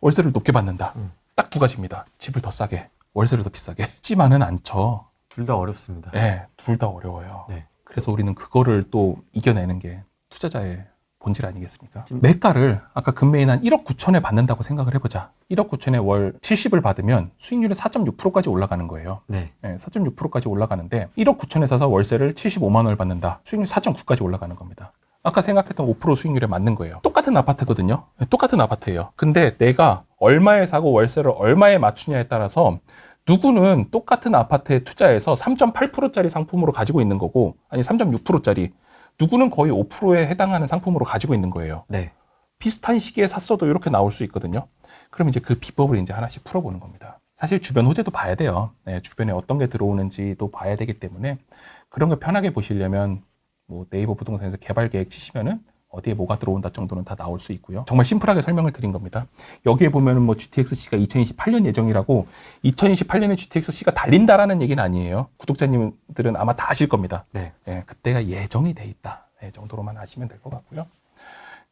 월세를 높게 받는다. 딱 두 가지입니다. 집을 더 싸게, 월세를 더 비싸게. 쉽지만은 않죠. 둘 다 어렵습니다. 네, 둘 다 어려워요. 네. 그래서 우리는 그거를 또 이겨내는 게 투자자의 본질 아니겠습니까? 매가를 아까 금매인 한 1억 9천에 받는다고 생각을 해보자. 1억 9천에 월 70을 받으면 수익률이 4.6%까지 올라가는 거예요. 네. 4.6%까지 올라가는데 1억 9천에 사서 월세를 75만 원을 받는다. 수익률 4.9까지 올라가는 겁니다. 아까 생각했던 5% 수익률에 맞는 거예요. 똑같은 아파트거든요. 똑같은 아파트예요. 근데 내가 얼마에 사고 월세를 얼마에 맞추냐에 따라서 누구는 똑같은 아파트에 투자해서 3.8%짜리 상품으로 가지고 있는 거고, 아니 3.6%짜리, 누구는 거의 5%에 해당하는 상품으로 가지고 있는 거예요. 네. 비슷한 시기에 샀어도 이렇게 나올 수 있거든요. 그럼 이제 그 비법을 이제 하나씩 풀어보는 겁니다. 사실 주변 호재도 봐야 돼요. 네, 주변에 어떤 게 들어오는지도 봐야 되기 때문에 그런 거 편하게 보시려면 뭐 네이버 부동산에서 개발 계획 치시면은 어디에 뭐가 들어온다 정도는 다 나올 수 있고요. 정말 심플하게 설명을 드린 겁니다. 여기에 보면은 뭐 GTX-C가 2028년 예정이라고 2028년에 GTX-C가 달린다라는 얘기는 아니에요. 구독자님들은 아마 다 아실 겁니다. 네. 네, 그때가 예정이 돼 있다. 네, 정도로만 아시면 될 것 같고요.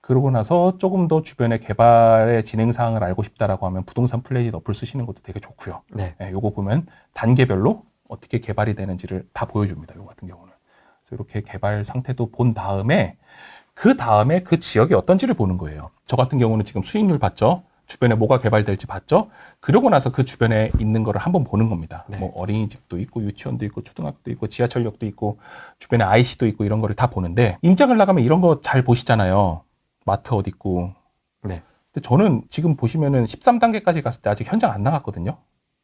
그러고 나서 조금 더 주변의 개발의 진행 사항을 알고 싶다라고 하면 부동산 플래닛 어플 쓰시는 것도 되게 좋고요. 네. 네, 요거 보면 단계별로 어떻게 개발이 되는지를 다 보여줍니다. 요 같은 경우는. 그래서 이렇게 개발 상태도 본 다음에 그 지역이 어떤지를 보는 거예요. 저 같은 경우는 지금 수익률 봤죠? 주변에 뭐가 개발될지 봤죠? 그러고 나서 그 주변에 있는 거를 한번 보는 겁니다. 네. 뭐 어린이집도 있고 유치원도 있고 초등학교도 있고 지하철역도 있고 주변에 IC도 있고 이런 거를 다 보는데 임장을 나가면 이런 거 잘 보시잖아요. 마트 어디 있고. 네. 근데 저는 지금 보시면은 13단계까지 갔을 때 아직 현장 안 나갔거든요.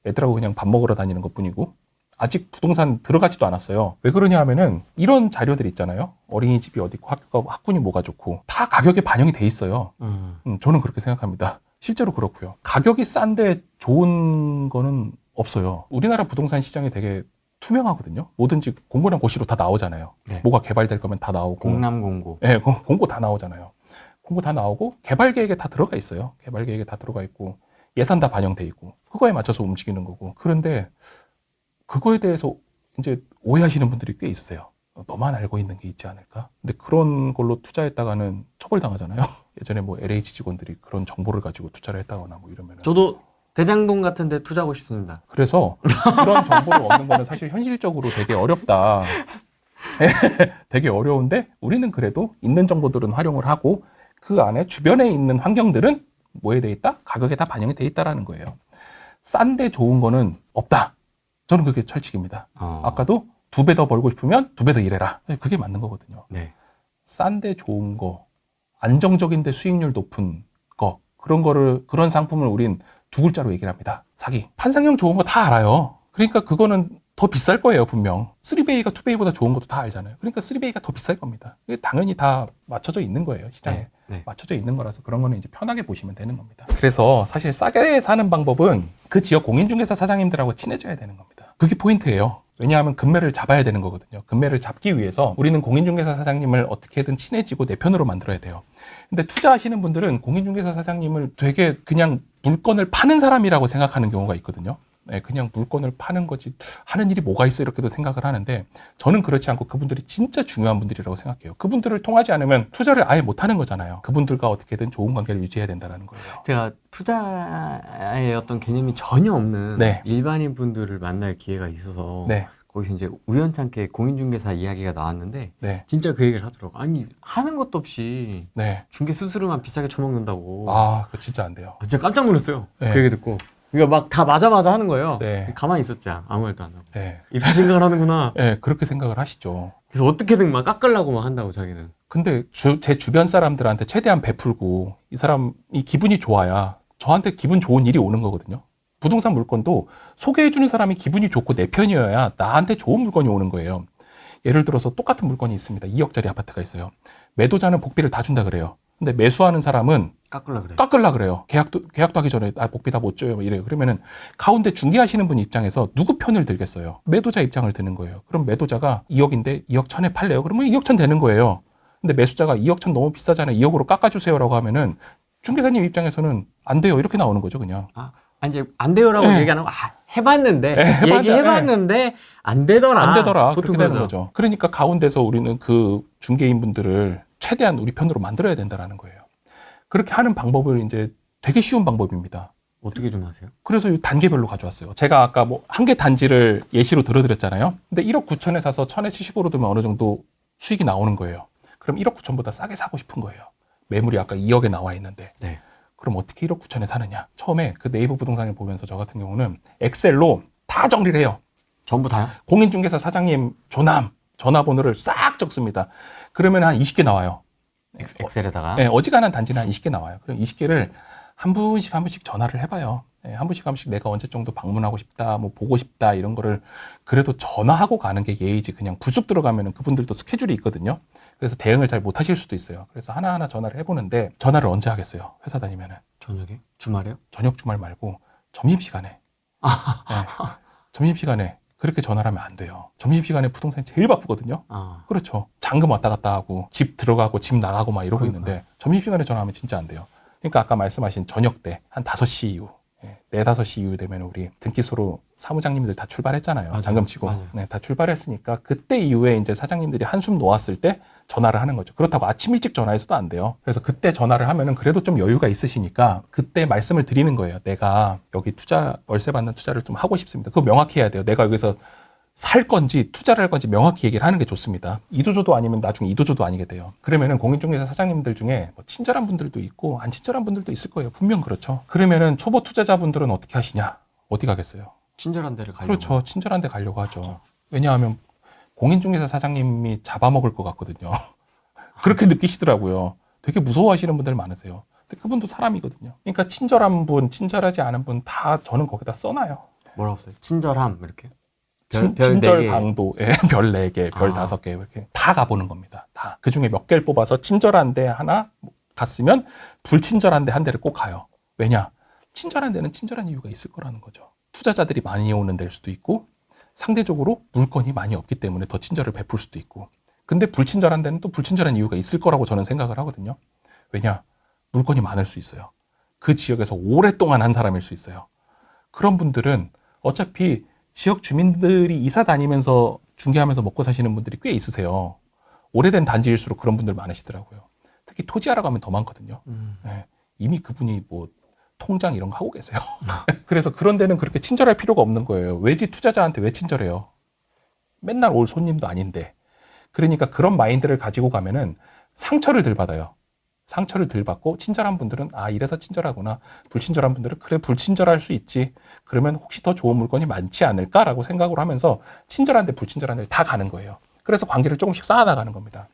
애들하고 그냥 밥 먹으러 다니는 것 뿐이고. 아직 부동산 들어가지도 않았어요. 왜 그러냐 하면은 이런 자료들 있잖아요. 어린이집이 어디 있고 학군이 뭐가 좋고 다 가격에 반영이 돼 있어요. 저는 그렇게 생각합니다. 실제로 그렇고요. 가격이 싼데 좋은 거는 없어요. 우리나라 부동산 시장이 되게 투명하거든요. 뭐든지 공고랑 고시로 다 나오잖아요. 네. 뭐가 개발될 거면 다 나오고. 공남공고. 네, 공고 다 나오잖아요. 공고 다 나오고 개발 계획에 다 들어가 있어요. 개발 계획에 다 들어가 있고 예산 다 반영돼 있고 그거에 맞춰서 움직이는 거고. 그런데 그거에 대해서 이제 오해하시는 분들이 꽤 있으세요. 너만 알고 있는 게 있지 않을까? 근데 그런 걸로 투자했다가는 처벌당하잖아요. 예전에 뭐 LH 직원들이 그런 정보를 가지고 투자를 했다거나 뭐 이러면 저도 대장동 같은 데 투자하고 싶습니다. 그래서 그런 정보를 얻는 거는 사실 현실적으로 되게 어렵다. 되게 어려운데 우리는 그래도 있는 정보들은 활용을 하고 그 안에 주변에 있는 환경들은 뭐에 돼 있다? 가격에 다 반영이 돼 있다라는 거예요. 싼데 좋은 거는 없다. 저는 그게 철칙입니다. 아까도 2배 더 벌고 싶으면 2배 더 일해라. 그게 맞는 거거든요. 네. 싼데 좋은 거, 안정적인데 수익률 높은 거, 그런 상품을 우린 2글자로 얘기를 합니다. 사기. 판상형 좋은 거 다 알아요. 그러니까 그거는 더 비쌀 거예요, 분명. 3베이가 2베이보다 좋은 것도 다 알잖아요. 그러니까 3베이가 더 비쌀 겁니다. 이게 당연히 다 맞춰져 있는 거예요, 시장에. 네. 맞춰져 있는 거라서 그런 거는 이제 편하게 보시면 되는 겁니다. 그래서 사실 싸게 사는 방법은 그 지역 공인중개사 사장님들하고 친해져야 되는 겁니다. 그게 포인트예요. 왜냐하면 금매를 잡아야 되는 거거든요. 금매를 잡기 위해서 우리는 공인중개사 사장님을 어떻게든 친해지고 내 편으로 만들어야 돼요. 근데 투자하시는 분들은 공인중개사 사장님을 되게 그냥 물건을 파는 사람이라고 생각하는 경우가 있거든요. 네, 그냥 물건을 파는 거지 하는 일이 뭐가 있어 이렇게도 생각을 하는데 저는 그렇지 않고 그분들이 진짜 중요한 분들이라고 생각해요. 그분들을 통하지 않으면 투자를 아예 못하는 거잖아요. 그분들과 어떻게든 좋은 관계를 유지해야 된다는 거예요. 제가 투자의 어떤 개념이 전혀 없는 네. 일반인 분들을 만날 기회가 있어서 네, 거기서 이제 우연찮게 공인중개사 이야기가 나왔는데 그 진짜 그 얘기를 하더라고. 아니 하는 것도 없이 네. 중개 수수료만 비싸게 쳐먹는다고. 아, 그거 진짜 안 돼요. 진짜 깜짝 놀랐어요. 네. 그 얘기 듣고. 그러니까 막 다 맞아 하는 거예요. 네. 가만히 있었지 아무 말도 안 하고. 네. 이런 생각을 하는구나. 네, 그렇게 생각을 하시죠. 그래서 어떻게든 막 깎으려고 막 한다고 자기는. 근데 제 주변 사람들한테 최대한 베풀고 이 사람이 기분이 좋아야 저한테 기분 좋은 일이 오는 거거든요. 부동산 물건도 소개해주는 사람이 기분이 좋고 내 편이어야 나한테 좋은 물건이 오는 거예요. 예를 들어서 똑같은 물건이 있습니다. 2억짜리 아파트가 있어요. 매도자는 복비를 다 준다 그래요. 근데 매수하는 사람은 깎으려 그래요. 계약도 하기 전에 복비 다 못 줘요. 이래요. 그러면은 가운데 중개하시는 분 입장에서 누구 편을 들겠어요? 매도자 입장을 드는 거예요. 그럼 매도자가 2억인데 2억 1천에 팔래요. 그러면 2억 1천 되는 거예요. 근데 매수자가 2억 1천 너무 비싸잖아요. 2억으로 깎아주세요라고 하면은 중개사님 입장에서는 안 돼요. 이렇게 나오는 거죠, 그냥. 아니 이제 안 돼요라고 네. 얘기 안 하고 해봤는데 네, 얘기해봤는데 안 되더라. 안 되더라. 보통 그렇게 되는 거죠. 그러니까 가운데서 우리는 그 중개인분들을 최대한 우리 편으로 만들어야 된다라는 거예요. 그렇게 하는 방법을 이제 되게 쉬운 방법입니다. 어떻게 좀 하세요? 그래서 이 단계별로 가져왔어요. 제가 아까 뭐 한 개 단지를 예시로 들어드렸잖아요. 근데 1억 9천에 사서 1000에 70으로 두면 어느 정도 수익이 나오는 거예요. 그럼 1억 9천보다 싸게 사고 싶은 거예요. 매물이 아까 2억에 나와 있는데. 네. 그럼 어떻게 1억 9천에 사느냐? 처음에 그 네이버 부동산을 보면서 저 같은 경우는 엑셀로 다 정리를 해요. 전부 다요? 공인중개사 사장님 조남 전화번호를 싹 적습니다. 그러면 한 20개 나와요. 엑셀에다가. 네, 어지간한 단지는 한 20개 나와요. 그럼 20개를 한 분씩 전화를 해봐요. 네, 한 분씩 내가 언제 정도 방문하고 싶다, 뭐 보고 싶다 이런 거를 그래도 전화하고 가는 게 예의지. 그냥 불쑥 들어가면은 그분들도 스케줄이 있거든요. 그래서 대응을 잘 못하실 수도 있어요. 그래서 하나하나 전화를 해보는데 전화를 언제 하겠어요? 회사 다니면은 저녁에? 주말에요? 저녁 주말 말고 점심시간에. 네, 점심시간에 그렇게 전화를 하면 안 돼요. 점심시간에 부동산이 제일 바쁘거든요. 그렇죠. 잔금 왔다 갔다 하고 집 들어가고 집 나가고 막 이러고 있는데 점심시간에 전화하면 진짜 안 돼요. 그러니까 아까 말씀하신 저녁 때 한 5시 이후 4, 5시 이후 되면 우리 등기소로 사무장님들 다 출발했잖아요. 맞아요. 잔금 치고. 맞아요. 네, 다 출발했으니까 그때 이후에 이제 사장님들이 한숨 놓았을 때 전화를 하는 거죠. 그렇다고 아침 일찍 전화해서도 안 돼요. 그래서 그때 전화를 하면은 그래도 좀 여유가 있으시니까 그때 말씀을 드리는 거예요. 내가 여기 월세 받는 투자를 좀 하고 싶습니다. 그거 명확히 해야 돼요. 내가 여기서 살 건지 투자를 할 건지 명확히 얘기를 하는 게 좋습니다. 이도저도 아니면 나중에 이도저도 아니게 돼요. 그러면은 공인중개사 사장님들 중에 뭐 친절한 분들도 있고 안 친절한 분들도 있을 거예요. 분명 그렇죠. 그러면은 초보 투자자분들은 어떻게 하시냐? 어디 가겠어요? 친절한 데를 가려고. 그렇죠. 친절한 데 가려고 하죠. 왜냐하면 공인중개사 사장님이 잡아먹을 것 같거든요. 그렇게 느끼시더라고요. 되게 무서워하시는 분들 많으세요. 근데 그분도 사람이거든요. 그러니까 친절한 분, 친절하지 않은 분 다 저는 거기다 써놔요. 뭐라고 써요? 친절함 이렇게? 친절 4개. 강도, 별 4개, 별 5개 이렇게 다 가보는 겁니다. 다. 그 중에 몇 개를 뽑아서 친절한 데 하나 갔으면 불친절한 데 한 대를 꼭 가요. 왜냐? 친절한 데는 친절한 이유가 있을 거라는 거죠. 투자자들이 많이 오는 데일 수도 있고 상대적으로 물건이 많이 없기 때문에 더 친절을 베풀 수도 있고 근데 불친절한 데는 또 불친절한 이유가 있을 거라고 저는 생각을 하거든요. 왜냐? 물건이 많을 수 있어요. 그 지역에서 오랫동안 한 사람일 수 있어요. 그런 분들은 어차피 지역 주민들이 이사 다니면서 중개하면서 먹고 사시는 분들이 꽤 있으세요. 오래된 단지일수록 그런 분들 많으시더라고요. 특히 토지하러 가면 더 많거든요. 네, 이미 그분이 뭐 통장 이런 거 하고 계세요. 그래서 그런 데는 그렇게 친절할 필요가 없는 거예요. 외지 투자자한테 왜 친절해요? 맨날 올 손님도 아닌데. 그러니까 그런 마인드를 가지고 가면은 상처를 덜 받아요. 상처를 덜 받고 친절한 분들은 아 이래서 친절하구나. 불친절한 분들은 그래 불친절할 수 있지. 그러면 혹시 더 좋은 물건이 많지 않을까라고 생각을 하면서 친절한데 불친절한데 다 가는 거예요. 그래서 관계를 조금씩 쌓아나가는 겁니다.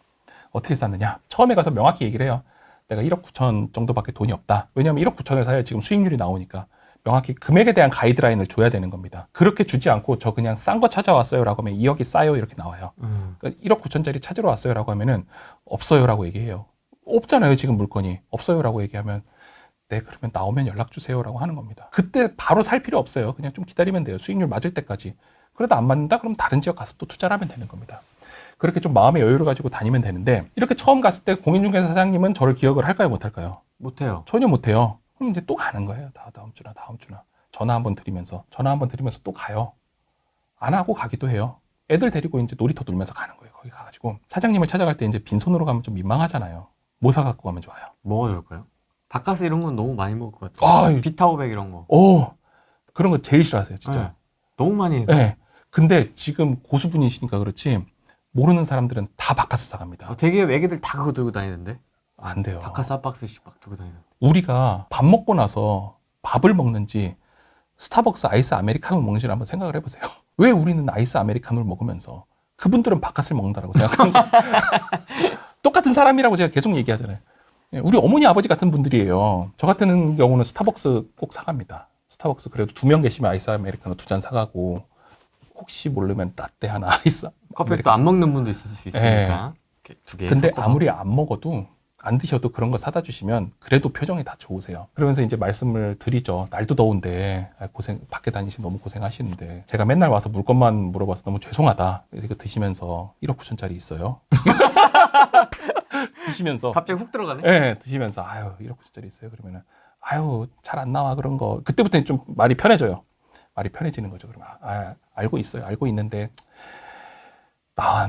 어떻게 쌓느냐? 처음에 가서 명확히 얘기를 해요. 내가 1억 9천 정도밖에 돈이 없다. 왜냐하면 1억 9천을 사야 지금 수익률이 나오니까 명확히 금액에 대한 가이드라인을 줘야 되는 겁니다. 그렇게 주지 않고 저 그냥 싼 거 찾아왔어요 라고 하면 2억이 싸요 이렇게 나와요. 그러니까 1억 9천짜리 찾으러 왔어요 라고 하면은 없어요 라고 얘기해요. 없잖아요 지금 물건이. 없어요 라고 얘기하면 네 그러면 나오면 연락 주세요 라고 하는 겁니다. 그때 바로 살 필요 없어요. 그냥 좀 기다리면 돼요. 수익률 맞을 때까지. 그래도 안 맞는다? 그럼 다른 지역 가서 또 투자를 하면 되는 겁니다. 그렇게 좀 마음의 여유를 가지고 다니면 되는데 이렇게 처음 갔을 때 공인중개사 사장님은 저를 기억을 할까요 못할까요? 못해요. 전혀 못해요. 그럼 이제 또 가는 거예요. 다음 주나 전화 한번 드리면서 또 가요. 안 하고 가기도 해요. 애들 데리고 이제 놀이터 놀면서 가는 거예요. 거기 가가지고 사장님을 찾아갈 때 이제 빈손으로 가면 좀 민망하잖아요. 뭐 사갖고 가면 좋아요? 뭐가 좋을까요? 바카스 이런 건 너무 많이 먹을 것 같아요. 비타오백 이런 거. 오, 그런 거 제일 싫어하세요, 진짜. 네, 너무 많이 해서. 네. 근데 지금 고수분이시니까 그렇지 모르는 사람들은 다 바카스 사갑니다. 되게 애기들 다 그거 들고 다니는데. 안 돼요. 바카스 한 박스씩 막 들고 다니는데. 우리가 밥 먹고 나서 밥을 먹는지 스타벅스 아이스 아메리카노를 먹는지를 한번 생각을 해보세요. 왜 우리는 아이스 아메리카노를 먹으면서 그분들은 바카스를 먹는다라고 생각하는 거예요. 똑같은 사람이라고 제가 계속 얘기하잖아요. 우리 어머니 아버지 같은 분들이에요. 저 같은 경우는 스타벅스 꼭 사갑니다. 스타벅스 그래도 2명 계시면 아이스 아메리카노 2잔 사가고 혹시 모르면 라떼 하나 아이스 커피를 또 안 먹는 분도 있을 수 있으니까. 네. 2개 근데 섞어서. 아무리 안 먹어도 안 드셔도 그런 거 사다 주시면 그래도 표정이 다 좋으세요. 그러면서 이제 말씀을 드리죠. 날도 더운데 밖에 다니시면 너무 고생하시는데 제가 맨날 와서 물건만 물어봐서 너무 죄송하다. 이거 드시면서 1억 9천짜리 있어요. 드시면서 갑자기 훅 들어가네. 네, 드시면서 아유 1억 9천짜리 있어요. 그러면은 아유 잘 안 나와 그런 거. 그때부터는 좀 말이 편해져요. 말이 편해지는 거죠. 그러면 알고 있어요. 알고 있는데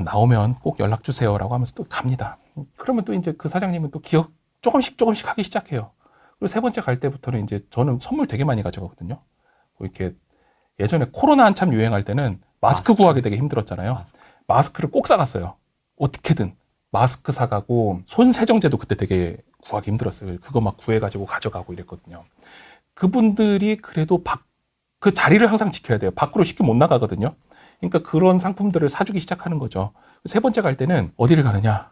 나오면 꼭 연락 주세요라고 하면서 또 갑니다. 그러면 또 이제 그 사장님은 또 기억 조금씩 하기 시작해요. 그리고 세 번째 갈 때부터는 이제 저는 선물 되게 많이 가져가거든요. 이렇게 예전에 코로나 한참 유행할 때는 마스크 구하기 되게 힘들었잖아요. 마스크를 꼭 사갔어요. 어떻게든 마스크 사가고 손 세정제도 그때 되게 구하기 힘들었어요. 그거 막 구해가지고 가져가고 이랬거든요. 그분들이 그래도 그 자리를 항상 지켜야 돼요. 밖으로 쉽게 못 나가거든요. 그러니까 그런 상품들을 사주기 시작하는 거죠. 세 번째 갈 때는 어디를 가느냐?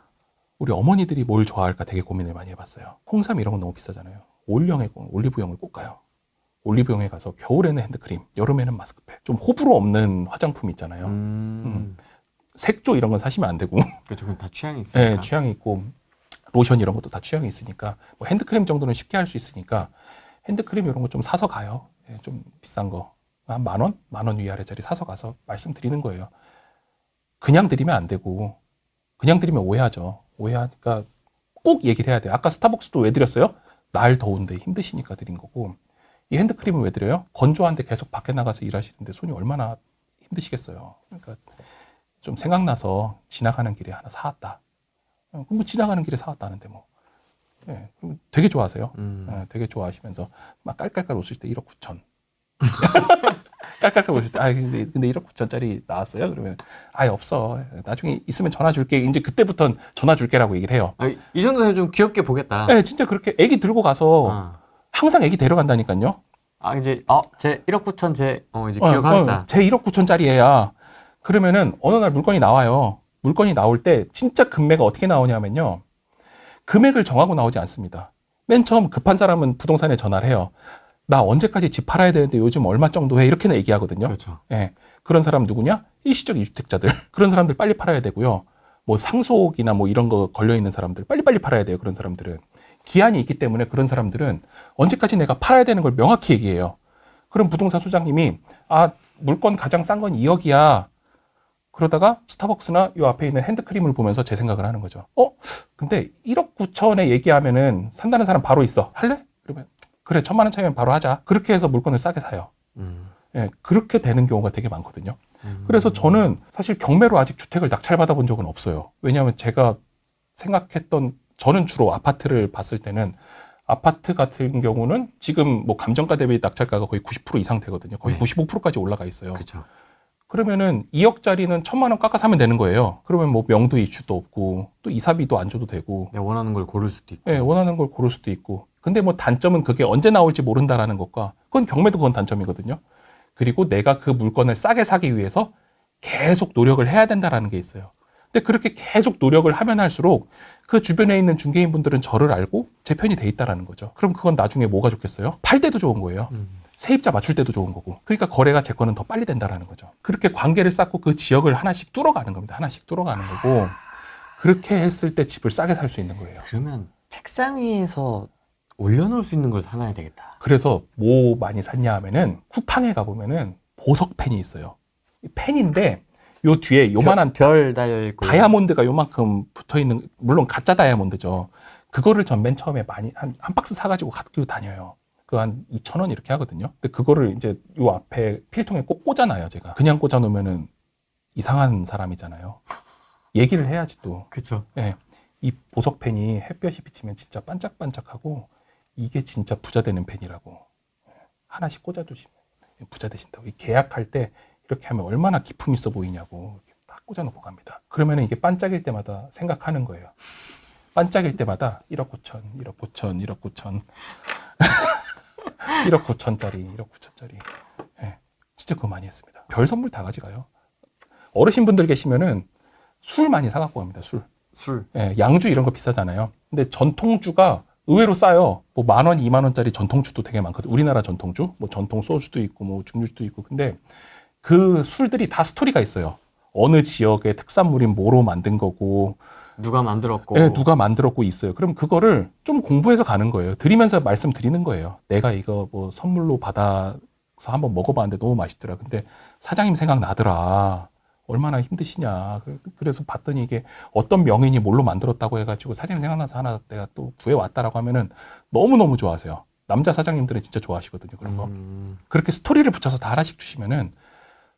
우리 어머니들이 뭘 좋아할까 되게 고민을 많이 해봤어요. 홍삼 이런 건 너무 비싸잖아요. 올리브영을 꼭 가요. 올리브영에 가서 겨울에는 핸드크림, 여름에는 마스크팩. 좀 호불호 없는 화장품 있잖아요. 색조 이런 건 사시면 안 되고. 그렇죠. 그건 다 취향이 있으니까. 네, 취향이 있고 로션 이런 것도 다 취향이 있으니까 뭐 핸드크림 정도는 쉽게 할 수 있으니까 핸드크림 이런 거 좀 사서 가요. 네, 좀 비싼 거. 한 10,000원? 10,000원 위아래짜리 사서 가서 말씀드리는 거예요. 그냥 드리면 안 되고 그냥 드리면 오해하죠. 오해하니까 꼭 얘기를 해야 돼요. 아까 스타벅스도 왜 드렸어요? 날 더운데 힘드시니까 드린 거고 이 핸드크림은 왜 드려요? 건조한데 계속 밖에 나가서 일하시는데 손이 얼마나 힘드시겠어요. 그러니까 좀 생각나서 지나가는 길에 하나 사왔다. 뭐 지나가는 길에 사왔다는데 뭐. 네, 되게 좋아하세요. 네, 되게 좋아하시면서 막 깔깔깔 웃을 때 1억 9천. 깔깔깔 웃을 때 근데 1억 9천짜리 나왔어요? 그러면 없어. 나중에 있으면 전화 줄게. 이제 그때부터는 전화 줄게라고 얘기를 해요. 이 정도는 좀 귀엽게 보겠다. 네, 진짜 그렇게 애기 들고 가서 항상 애기 데려간다니까요. 이제 제 1억 9천 이제 기억하겠다. 제 1억 9천짜리 애야. 그러면은 어느 날 물건이 나와요. 물건이 나올 때 진짜 금매가 어떻게 나오냐면요. 금액을 정하고 나오지 않습니다. 맨 처음 급한 사람은 부동산에 전화를 해요. 나 언제까지 집 팔아야 되는데 요즘 얼마 정도 해? 이렇게는 얘기하거든요. 그렇죠. 예. 그런 사람 누구냐? 일시적 이주택자들. 그런 사람들 빨리 팔아야 되고요. 뭐 상속이나 뭐 이런 거 걸려있는 사람들 빨리 팔아야 돼요. 그런 사람들은. 기한이 있기 때문에 그런 사람들은 언제까지 내가 팔아야 되는 걸 명확히 얘기해요. 그럼 부동산 소장님이 물건 가장 싼 건 2억이야. 그러다가 스타벅스나 요 앞에 있는 핸드크림을 보면서 제 생각을 하는 거죠. 근데 1억 9천에 얘기하면은 산다는 사람 바로 있어. 할래? 그러면 그래 1,000만 원 차이면 바로 하자. 그렇게 해서 물건을 싸게 사요. 예, 그렇게 되는 경우가 되게 많거든요. 그래서 저는 사실 경매로 아직 주택을 낙찰받아 본 적은 없어요. 왜냐하면 제가 생각했던, 저는 주로 아파트를 봤을 때는 아파트 같은 경우는 지금 뭐 감정가 대비 낙찰가가 거의 90% 이상 되거든요. 거의 네. 95%까지 올라가 있어요. 그렇죠. 그러면은 2억짜리는 1,000만 원 깎아 사면 되는 거예요. 그러면 뭐 명도 이슈도 없고 또 이사비도 안 줘도 되고, 내가 원하는 걸 고를 수도 있고. 예, 원하는 걸 고를 수도 있고. 근데 뭐 단점은 그게 언제 나올지 모른다라는 것과, 그건 경매도 그건 단점이거든요. 그리고 내가 그 물건을 싸게 사기 위해서 계속 노력을 해야 된다라는 게 있어요. 근데 그렇게 계속 노력을 하면 할수록 그 주변에 있는 중개인분들은 저를 알고 제 편이 돼 있다라는 거죠. 그럼 그건 나중에 뭐가 좋겠어요? 팔 때도 좋은 거예요. 세입자 맞출 때도 좋은 거고. 그러니까 거래가 제 거는 더 빨리 된다라는 거죠. 그렇게 관계를 쌓고 그 지역을 하나씩 뚫어가는 겁니다. 하나씩 뚫어가는 거고, 그렇게 했을 때 집을 싸게 살 수 있는 거예요. 그러면 책상 위에서 올려놓을 수 있는 걸 사놔야 되겠다. 그래서 뭐 많이 샀냐 하면은 쿠팡에 가보면은 보석펜이 있어요. 펜인데 요 뒤에 요만한 별 달려있고 다이아몬드가 요만큼 붙어있는, 물론 가짜 다이아몬드죠. 그거를 전 맨 처음에 많이 한 박스 사가지고 갖고 다녀요. 그 한 2,000원 이렇게 하거든요. 근데 그거를 이제 요 앞에 필통에 꼭 꽂아놔요, 제가. 그냥 꽂아놓으면은 이상한 사람이잖아요. 얘기를 해야지 또. 그쵸. 예. 이 보석펜이 햇볕이 비치면 진짜 반짝반짝하고, 이게 진짜 부자 되는 펜이라고. 하나씩 꽂아두시면 부자 되신다고. 이 계약할 때 이렇게 하면 얼마나 기품 있어 보이냐고 이렇게 딱 꽂아놓고 갑니다. 그러면 이게 반짝일 때마다 생각하는 거예요. 반짝일 때마다 1억 9천, 1억 9천, 1억 9천, 1억 9천짜리, 1억 9천짜리. 예, 진짜 그거 많이 했습니다. 별 선물 다 가져가요. 어르신분들 계시면은 술 많이 사갖고 갑니다. 술. 예, 양주 이런 거 비싸잖아요. 근데 전통주가 의외로 싸요. 뭐 10,000원, 20,000원짜리 전통주도 되게 많거든요. 우리나라 전통주, 뭐 전통 소주도 있고, 뭐 중류주도 있고. 근데 그 술들이 다 스토리가 있어요. 어느 지역의 특산물인 뭐로 만든 거고, 누가 만들었고. 네, 누가 만들었고 있어요. 그럼 그거를 좀 공부해서 가는 거예요. 드리면서 말씀드리는 거예요. 내가 이거 뭐 선물로 받아서 한번 먹어봤는데 너무 맛있더라. 근데 사장님 생각나더라. 얼마나 힘드시냐. 그래서 봤더니 이게 어떤 명인이 뭘로 만들었다고 해가지고 사장님 생각나서 하나 내가 또 구해왔다라고 하면은 너무너무 좋아하세요. 남자 사장님들은 진짜 좋아하시거든요. 그런 거. 그렇게 스토리를 붙여서 다 하나씩 주시면은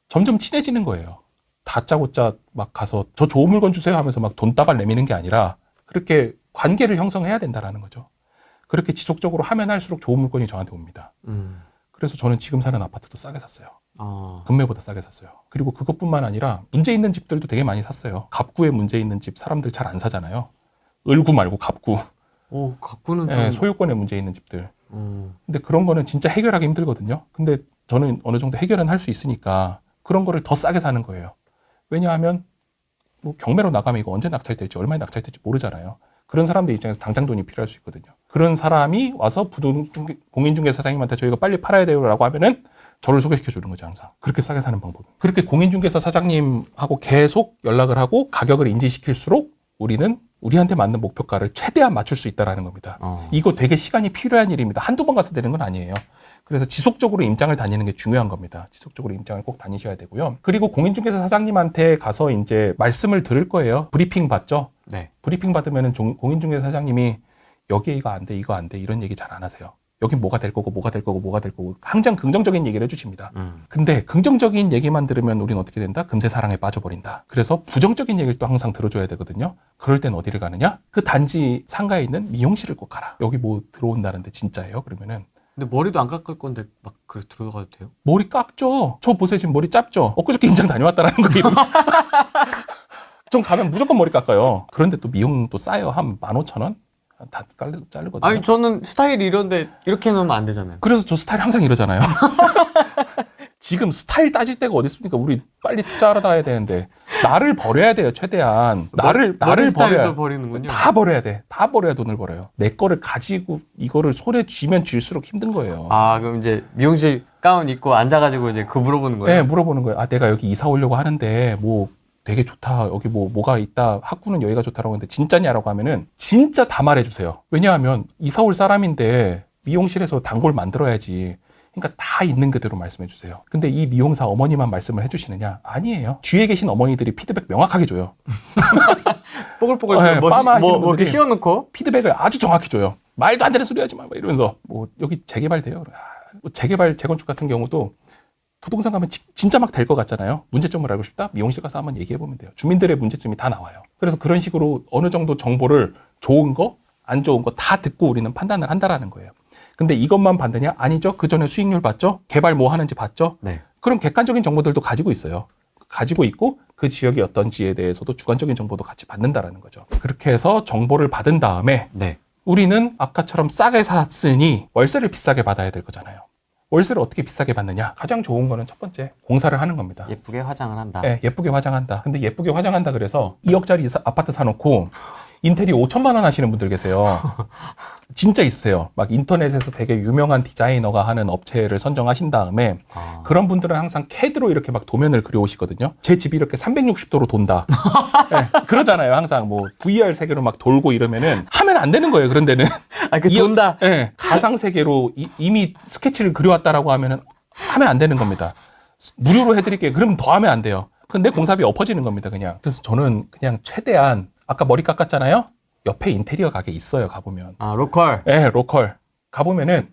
점점 친해지는 거예요. 다짜고짜 막 가서 저 좋은 물건 주세요 하면서 막 돈다발 내미는 게 아니라 그렇게 관계를 형성해야 된다라는 거죠. 그렇게 지속적으로 하면 할수록 좋은 물건이 저한테 옵니다. 그래서 저는 지금 사는 아파트도 싸게 샀어요. 금매보다 싸게 샀어요. 그리고 그것뿐만 아니라 문제 있는 집들도 되게 많이 샀어요. 갑구에 문제 있는 집 사람들 잘 안 사잖아요. 을구 말고 갑구. 갑구는 네, 소유권에 문제 있는 집들. 근데 그런 거는 진짜 해결하기 힘들거든요. 근데 저는 어느 정도 해결은 할 수 있으니까 그런 거를 더 싸게 사는 거예요. 왜냐하면 뭐 경매로 나가면 이거 언제 낙찰될지 얼마에 낙찰될지 모르잖아요. 그런 사람들 입장에서 당장 돈이 필요할 수 있거든요. 그런 사람이 와서 공인중개 사장님한테 저희가 빨리 팔아야 돼요라고 하면은 저를 소개시켜 주는 거죠, 항상. 그렇게 싸게 사는 방법. 그렇게 공인중개사 사장님하고 계속 연락을 하고 가격을 인지시킬수록 우리는 우리한테 맞는 목표가를 최대한 맞출 수 있다는 겁니다. 이거 되게 시간이 필요한 일입니다. 한두 번 가서 되는 건 아니에요. 그래서 지속적으로 임장을 다니는 게 중요한 겁니다. 지속적으로 임장을 꼭 다니셔야 되고요. 그리고 공인중개사 사장님한테 가서 이제 말씀을 들을 거예요. 브리핑 받죠? 네. 브리핑 받으면은 공인중개사 사장님이 여기에 이거 안 돼, 이거 안 돼, 이런 얘기 잘 안 하세요. 여긴 뭐가 될 거고, 뭐가 될 거고, 뭐가 될 거고. 항상 긍정적인 얘기를 해주십니다. 근데 긍정적인 얘기만 들으면 우리는 어떻게 된다? 금세 사랑에 빠져버린다. 그래서 부정적인 얘기를 또 항상 들어줘야 되거든요. 그럴 땐 어디를 가느냐? 그 단지 상가에 있는 미용실을 꼭 가라. 여기 뭐 들어온다는데 진짜예요? 그러면은 근데 머리도 안 깎을 건데 막 그래 들어가도 돼요? 머리 깎죠. 저 보세요. 지금 머리 짧죠? 엊그저께 임장 다녀왔다라는 거예요. 좀 가면 무조건 머리 깎아요. 그런데 또 미용 또 싸요. 한 15,000원? 다 자르거든요. 아니 저는 스타일이 이런데 이렇게 놓으면 안 되잖아요. 그래서 저 스타일 항상 이러잖아요. 지금 스타일 따질 때가 어디 있습니까? 우리 빨리 투자하러 다야 되는데 나를 버려야 돼요. 최대한 나를 버려야 버리는군요. 다 버려야 돼. 다 버려야 돈을 벌어요. 내 거를 가지고 이거를 손에 쥐면 쥘수록 힘든 거예요. 그럼 이제 미용실 가운 입고 앉아가지고 이제 그거 물어보는 거예요? 네, 물어보는 거예요. 내가 여기 이사 오려고 하는데 뭐 되게 좋다. 여기 뭐가 있다. 학구는 여기가 좋다라고 하는데 진짜냐라고 하면은 진짜 다 말해주세요. 왜냐하면 이사 올 사람인데 미용실에서 단골 만들어야지. 그러니까 다 있는 그대로 말씀해 주세요. 근데 이 미용사 어머니만 말씀을 해주시느냐? 아니에요. 뒤에 계신 어머니들이 피드백 명확하게 줘요. 뽀글뽀글 빠마하시는 뭐 이렇게 분들이 씌워놓고 피드백을 아주 정확히 줘요. 말도 안 되는 소리 하지 마. 이러면서 뭐 여기 재개발돼요. 재개발 재건축 같은 경우도 부동산 가면 진짜 막 될 것 같잖아요. 문제점을 알고 싶다? 미용실 가서 한번 얘기해보면 돼요. 주민들의 문제점이 다 나와요. 그래서 그런 식으로 어느 정도 정보를 좋은 거, 안 좋은 거 다 듣고 우리는 판단을 한다라는 거예요. 근데 이것만 봤느냐? 아니죠. 그 전에 수익률 봤죠? 개발 뭐 하는지 봤죠? 네. 그럼 객관적인 정보들도 가지고 있어요. 가지고 있고 그 지역이 어떤지에 대해서도 주관적인 정보도 같이 받는다라는 거죠. 그렇게 해서 정보를 받은 다음에 네. 우리는 아까처럼 싸게 샀으니 월세를 비싸게 받아야 될 거잖아요. 월세를 어떻게 비싸게 받느냐? 가장 좋은 거는 첫 번째, 공사를 하는 겁니다. 예쁘게 화장을 한다. 네, 예쁘게 화장한다. 근데 예쁘게 화장한다 그래서 2억짜리 아파트 사놓고 인테리어 5천만 원 하시는 분들 계세요. 진짜 있어요. 막 인터넷에서 되게 유명한 디자이너가 하는 업체를 선정하신 다음에 그런 분들은 항상 CAD로 이렇게 막 도면을 그려오시거든요. 제 집이 이렇게 360도로 돈다. 네, 그러잖아요. 항상 뭐 VR 세계로 막 돌고 이러면은 하면 안 되는 거예요. 그런 데는. 돈다. 네, 가상 세계로 이미 스케치를 그려왔다라고 하면은 하면 안 되는 겁니다. 무료로 해드릴게요. 그러면 더 하면 안 돼요. 근데 공사비 엎어지는 겁니다, 그냥. 그래서 저는 그냥 최대한 아까 머리 깎았잖아요? 옆에 인테리어 가게 있어요, 가보면. 아, 로컬. 네, 로컬. 가보면은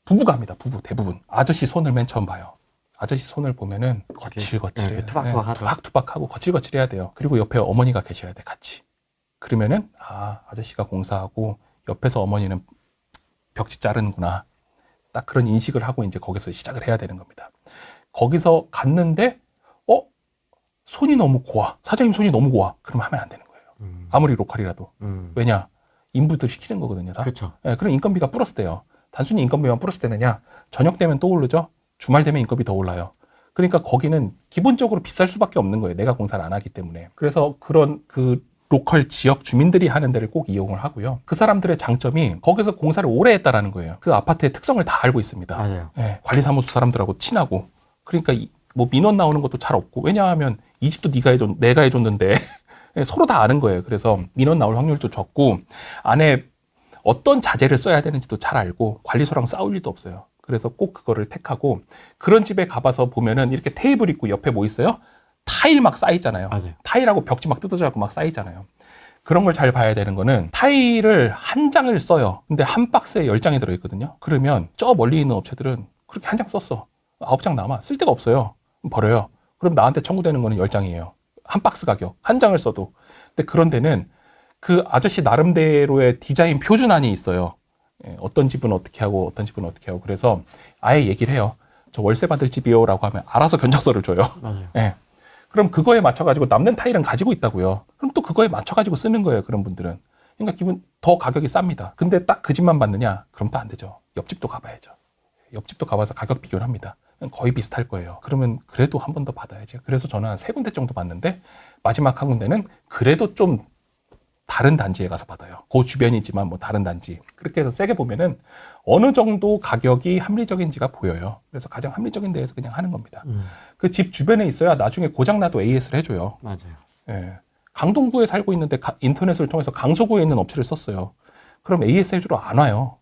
부부가 합니다, 부부, 대부분. 아저씨 손을 맨 처음 봐요. 아저씨 손을 보면은 거칠거칠해요. 네, 투박투박하죠. 투박투박하고 거칠거칠해야 돼요. 그리고 옆에 어머니가 계셔야 돼, 같이. 그러면은, 아저씨가 공사하고 옆에서 어머니는 벽지 자르는구나. 딱 그런 인식을 하고 이제 거기서 시작을 해야 되는 겁니다. 거기서 갔는데, 손이 너무 고와. 사장님 손이 너무 고와. 그러면 하면 안 되는 거예요. 아무리 로컬이라도. 왜냐? 인부들 시키는 거거든요. 다. 그렇죠. 네, 그럼 인건비가 플러스 돼요. 단순히 인건비만 플러스 되느냐? 저녁 되면 또 오르죠? 주말 되면 인건비 더 올라요. 그러니까 거기는 기본적으로 비쌀 수밖에 없는 거예요. 내가 공사를 안 하기 때문에. 그래서 그런 그 로컬 지역 주민들이 하는 데를 꼭 이용을 하고요. 그 사람들의 장점이 거기서 공사를 오래 했다라는 거예요. 그 아파트의 특성을 다 알고 있습니다. 맞아요. 네, 관리사무소 사람들하고 친하고. 그러니까 뭐 민원 나오는 것도 잘 없고. 왜냐하면 이 집도 내가 해줬는데 서로 다 아는 거예요. 그래서 민원 나올 확률도 적고 안에 어떤 자재를 써야 되는지도 잘 알고 관리소랑 싸울 일도 없어요. 그래서 꼭 그거를 택하고 그런 집에 가봐서 보면은 이렇게 테이블 있고 옆에 뭐 있어요? 타일 막 쌓이잖아요. 맞아요. 타일하고 벽지 막 뜯어져갖고 막 쌓이잖아요. 그런 걸 잘 봐야 되는 거는 타일을 한 장을 써요. 근데 한 박스에 10장이 들어있거든요. 그러면 저 멀리 있는 업체들은 그렇게 한 장 썼어. 9장 남아. 쓸 데가 없어요. 버려요. 그럼 나한테 청구되는 거는 10장이에요. 한 박스 가격. 한 장을 써도. 근데 그런 데는 그 아저씨 나름대로의 디자인 표준안이 있어요. 어떤 집은 어떻게 하고 어떤 집은 어떻게 하고. 그래서 아예 얘기를 해요. 저 월세 받을 집이요 라고 하면 알아서 견적서를 줘요. 맞아요. 네. 그럼 그거에 맞춰가지고 남는 타일은 가지고 있다고요. 그럼 또 그거에 맞춰가지고 쓰는 거예요. 그런 분들은. 그러니까 기분 더 가격이 쌉니다. 근데 딱 그 집만 받느냐? 그럼 또 안 되죠. 옆집도 가봐야죠. 옆집도 가봐서 가격 비교를 합니다. 거의 비슷할 거예요. 그러면 그래도 한 번 더 받아야죠. 그래서 저는 한 3군데 정도 받는데 마지막 한 군데는 그래도 좀 다른 단지에 가서 받아요. 그 주변이지만 뭐 다른 단지. 그렇게 해서 세게 보면은 어느 정도 가격이 합리적인지가 보여요. 그래서 가장 합리적인 데에서 그냥 하는 겁니다. 그 집 주변에 있어야 나중에 고장나도 AS를 해줘요. 맞아요. 예. 강동구에 살고 있는데 인터넷을 통해서 강서구에 있는 업체를 썼어요. 그럼 AS 해주러 안 와요.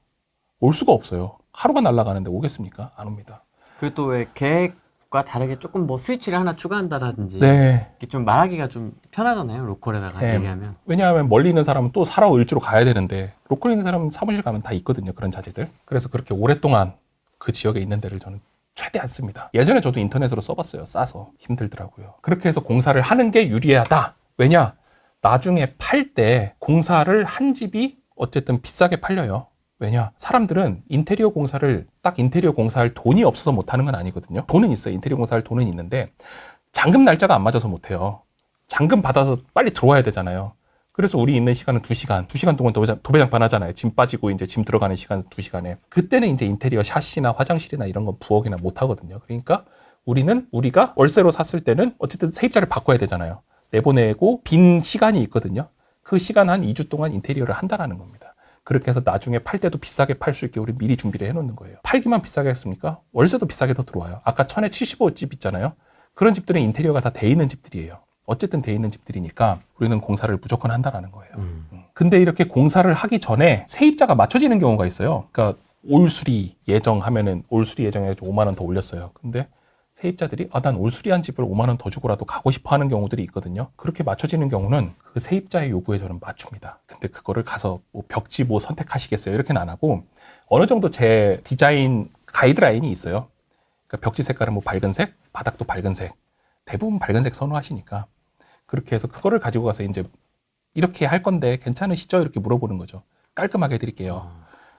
올 수가 없어요. 하루가 날아가는데 오겠습니까? 안 옵니다. 그리고 또 왜 계획과 다르게 조금 뭐 스위치를 하나 추가한다라든지 네. 이게 좀 말하기가 좀 편하잖아요. 로컬에다가 네. 얘기하면. 왜냐하면 멀리 있는 사람은 또 사러 일주로 가야 되는데 로컬에 있는 사람은 사무실 가면 다 있거든요. 그런 자재들. 그래서 그렇게 오랫동안 그 지역에 있는 데를 저는 최대한 씁니다. 예전에 저도 인터넷으로 써봤어요. 싸서. 힘들더라고요. 그렇게 해서 공사를 하는 게 유리하다. 왜냐? 나중에 팔 때 공사를 한 집이 어쨌든 비싸게 팔려요. 왜냐? 사람들은 인테리어 공사를 딱 인테리어 공사할 돈이 없어서 못하는 건 아니거든요. 돈은 있어요. 인테리어 공사할 돈은 있는데 잔금 날짜가 안 맞아서 못해요. 잔금 받아서 빨리 들어와야 되잖아요. 그래서 우리 있는 시간은 2시간. 2시간 동안 도배장판 하잖아요. 짐 빠지고 이제 짐 들어가는 시간 2시간에. 그때는 이제 인테리어 샷이나 화장실이나 이런 건 부엌이나 못 하거든요. 그러니까 우리가 월세로 샀을 때는 어쨌든 세입자를 바꿔야 되잖아요. 내보내고 빈 시간이 있거든요. 그 시간 한 2주 동안 인테리어를 한다라는 겁니다. 그렇게 해서 나중에 팔 때도 비싸게 팔 수 있게 우리 미리 준비를 해놓는 거예요. 팔기만 비싸게 했습니까? 월세도 비싸게 더 들어와요. 아까 1075집 있잖아요. 그런 집들은 인테리어가 다 돼 있는 집들이에요. 어쨌든 돼 있는 집들이니까 우리는 공사를 무조건 한다라는 거예요. 근데 이렇게 공사를 하기 전에 세입자가 맞춰지는 경우가 있어요. 그러니까 올수리 예정하면은 올수리 예정해가지고 5만 원 더 올렸어요. 근데 세입자들이 난 올수리한 집을 5만 원 더 주고라도 가고 싶어 하는 경우들이 있거든요. 그렇게 맞춰지는 경우는 그 세입자의 요구에 저는 맞춥니다. 근데 그거를 가서 뭐 벽지 뭐 선택하시겠어요? 이렇게는 안 하고 어느 정도 제 디자인 가이드라인이 있어요. 그러니까 벽지 색깔은 뭐 밝은색, 바닥도 밝은색. 대부분 밝은색 선호하시니까 그렇게 해서 그거를 가지고 가서 이제 이렇게 할 건데 괜찮으시죠? 이렇게 물어보는 거죠. 깔끔하게 해드릴게요.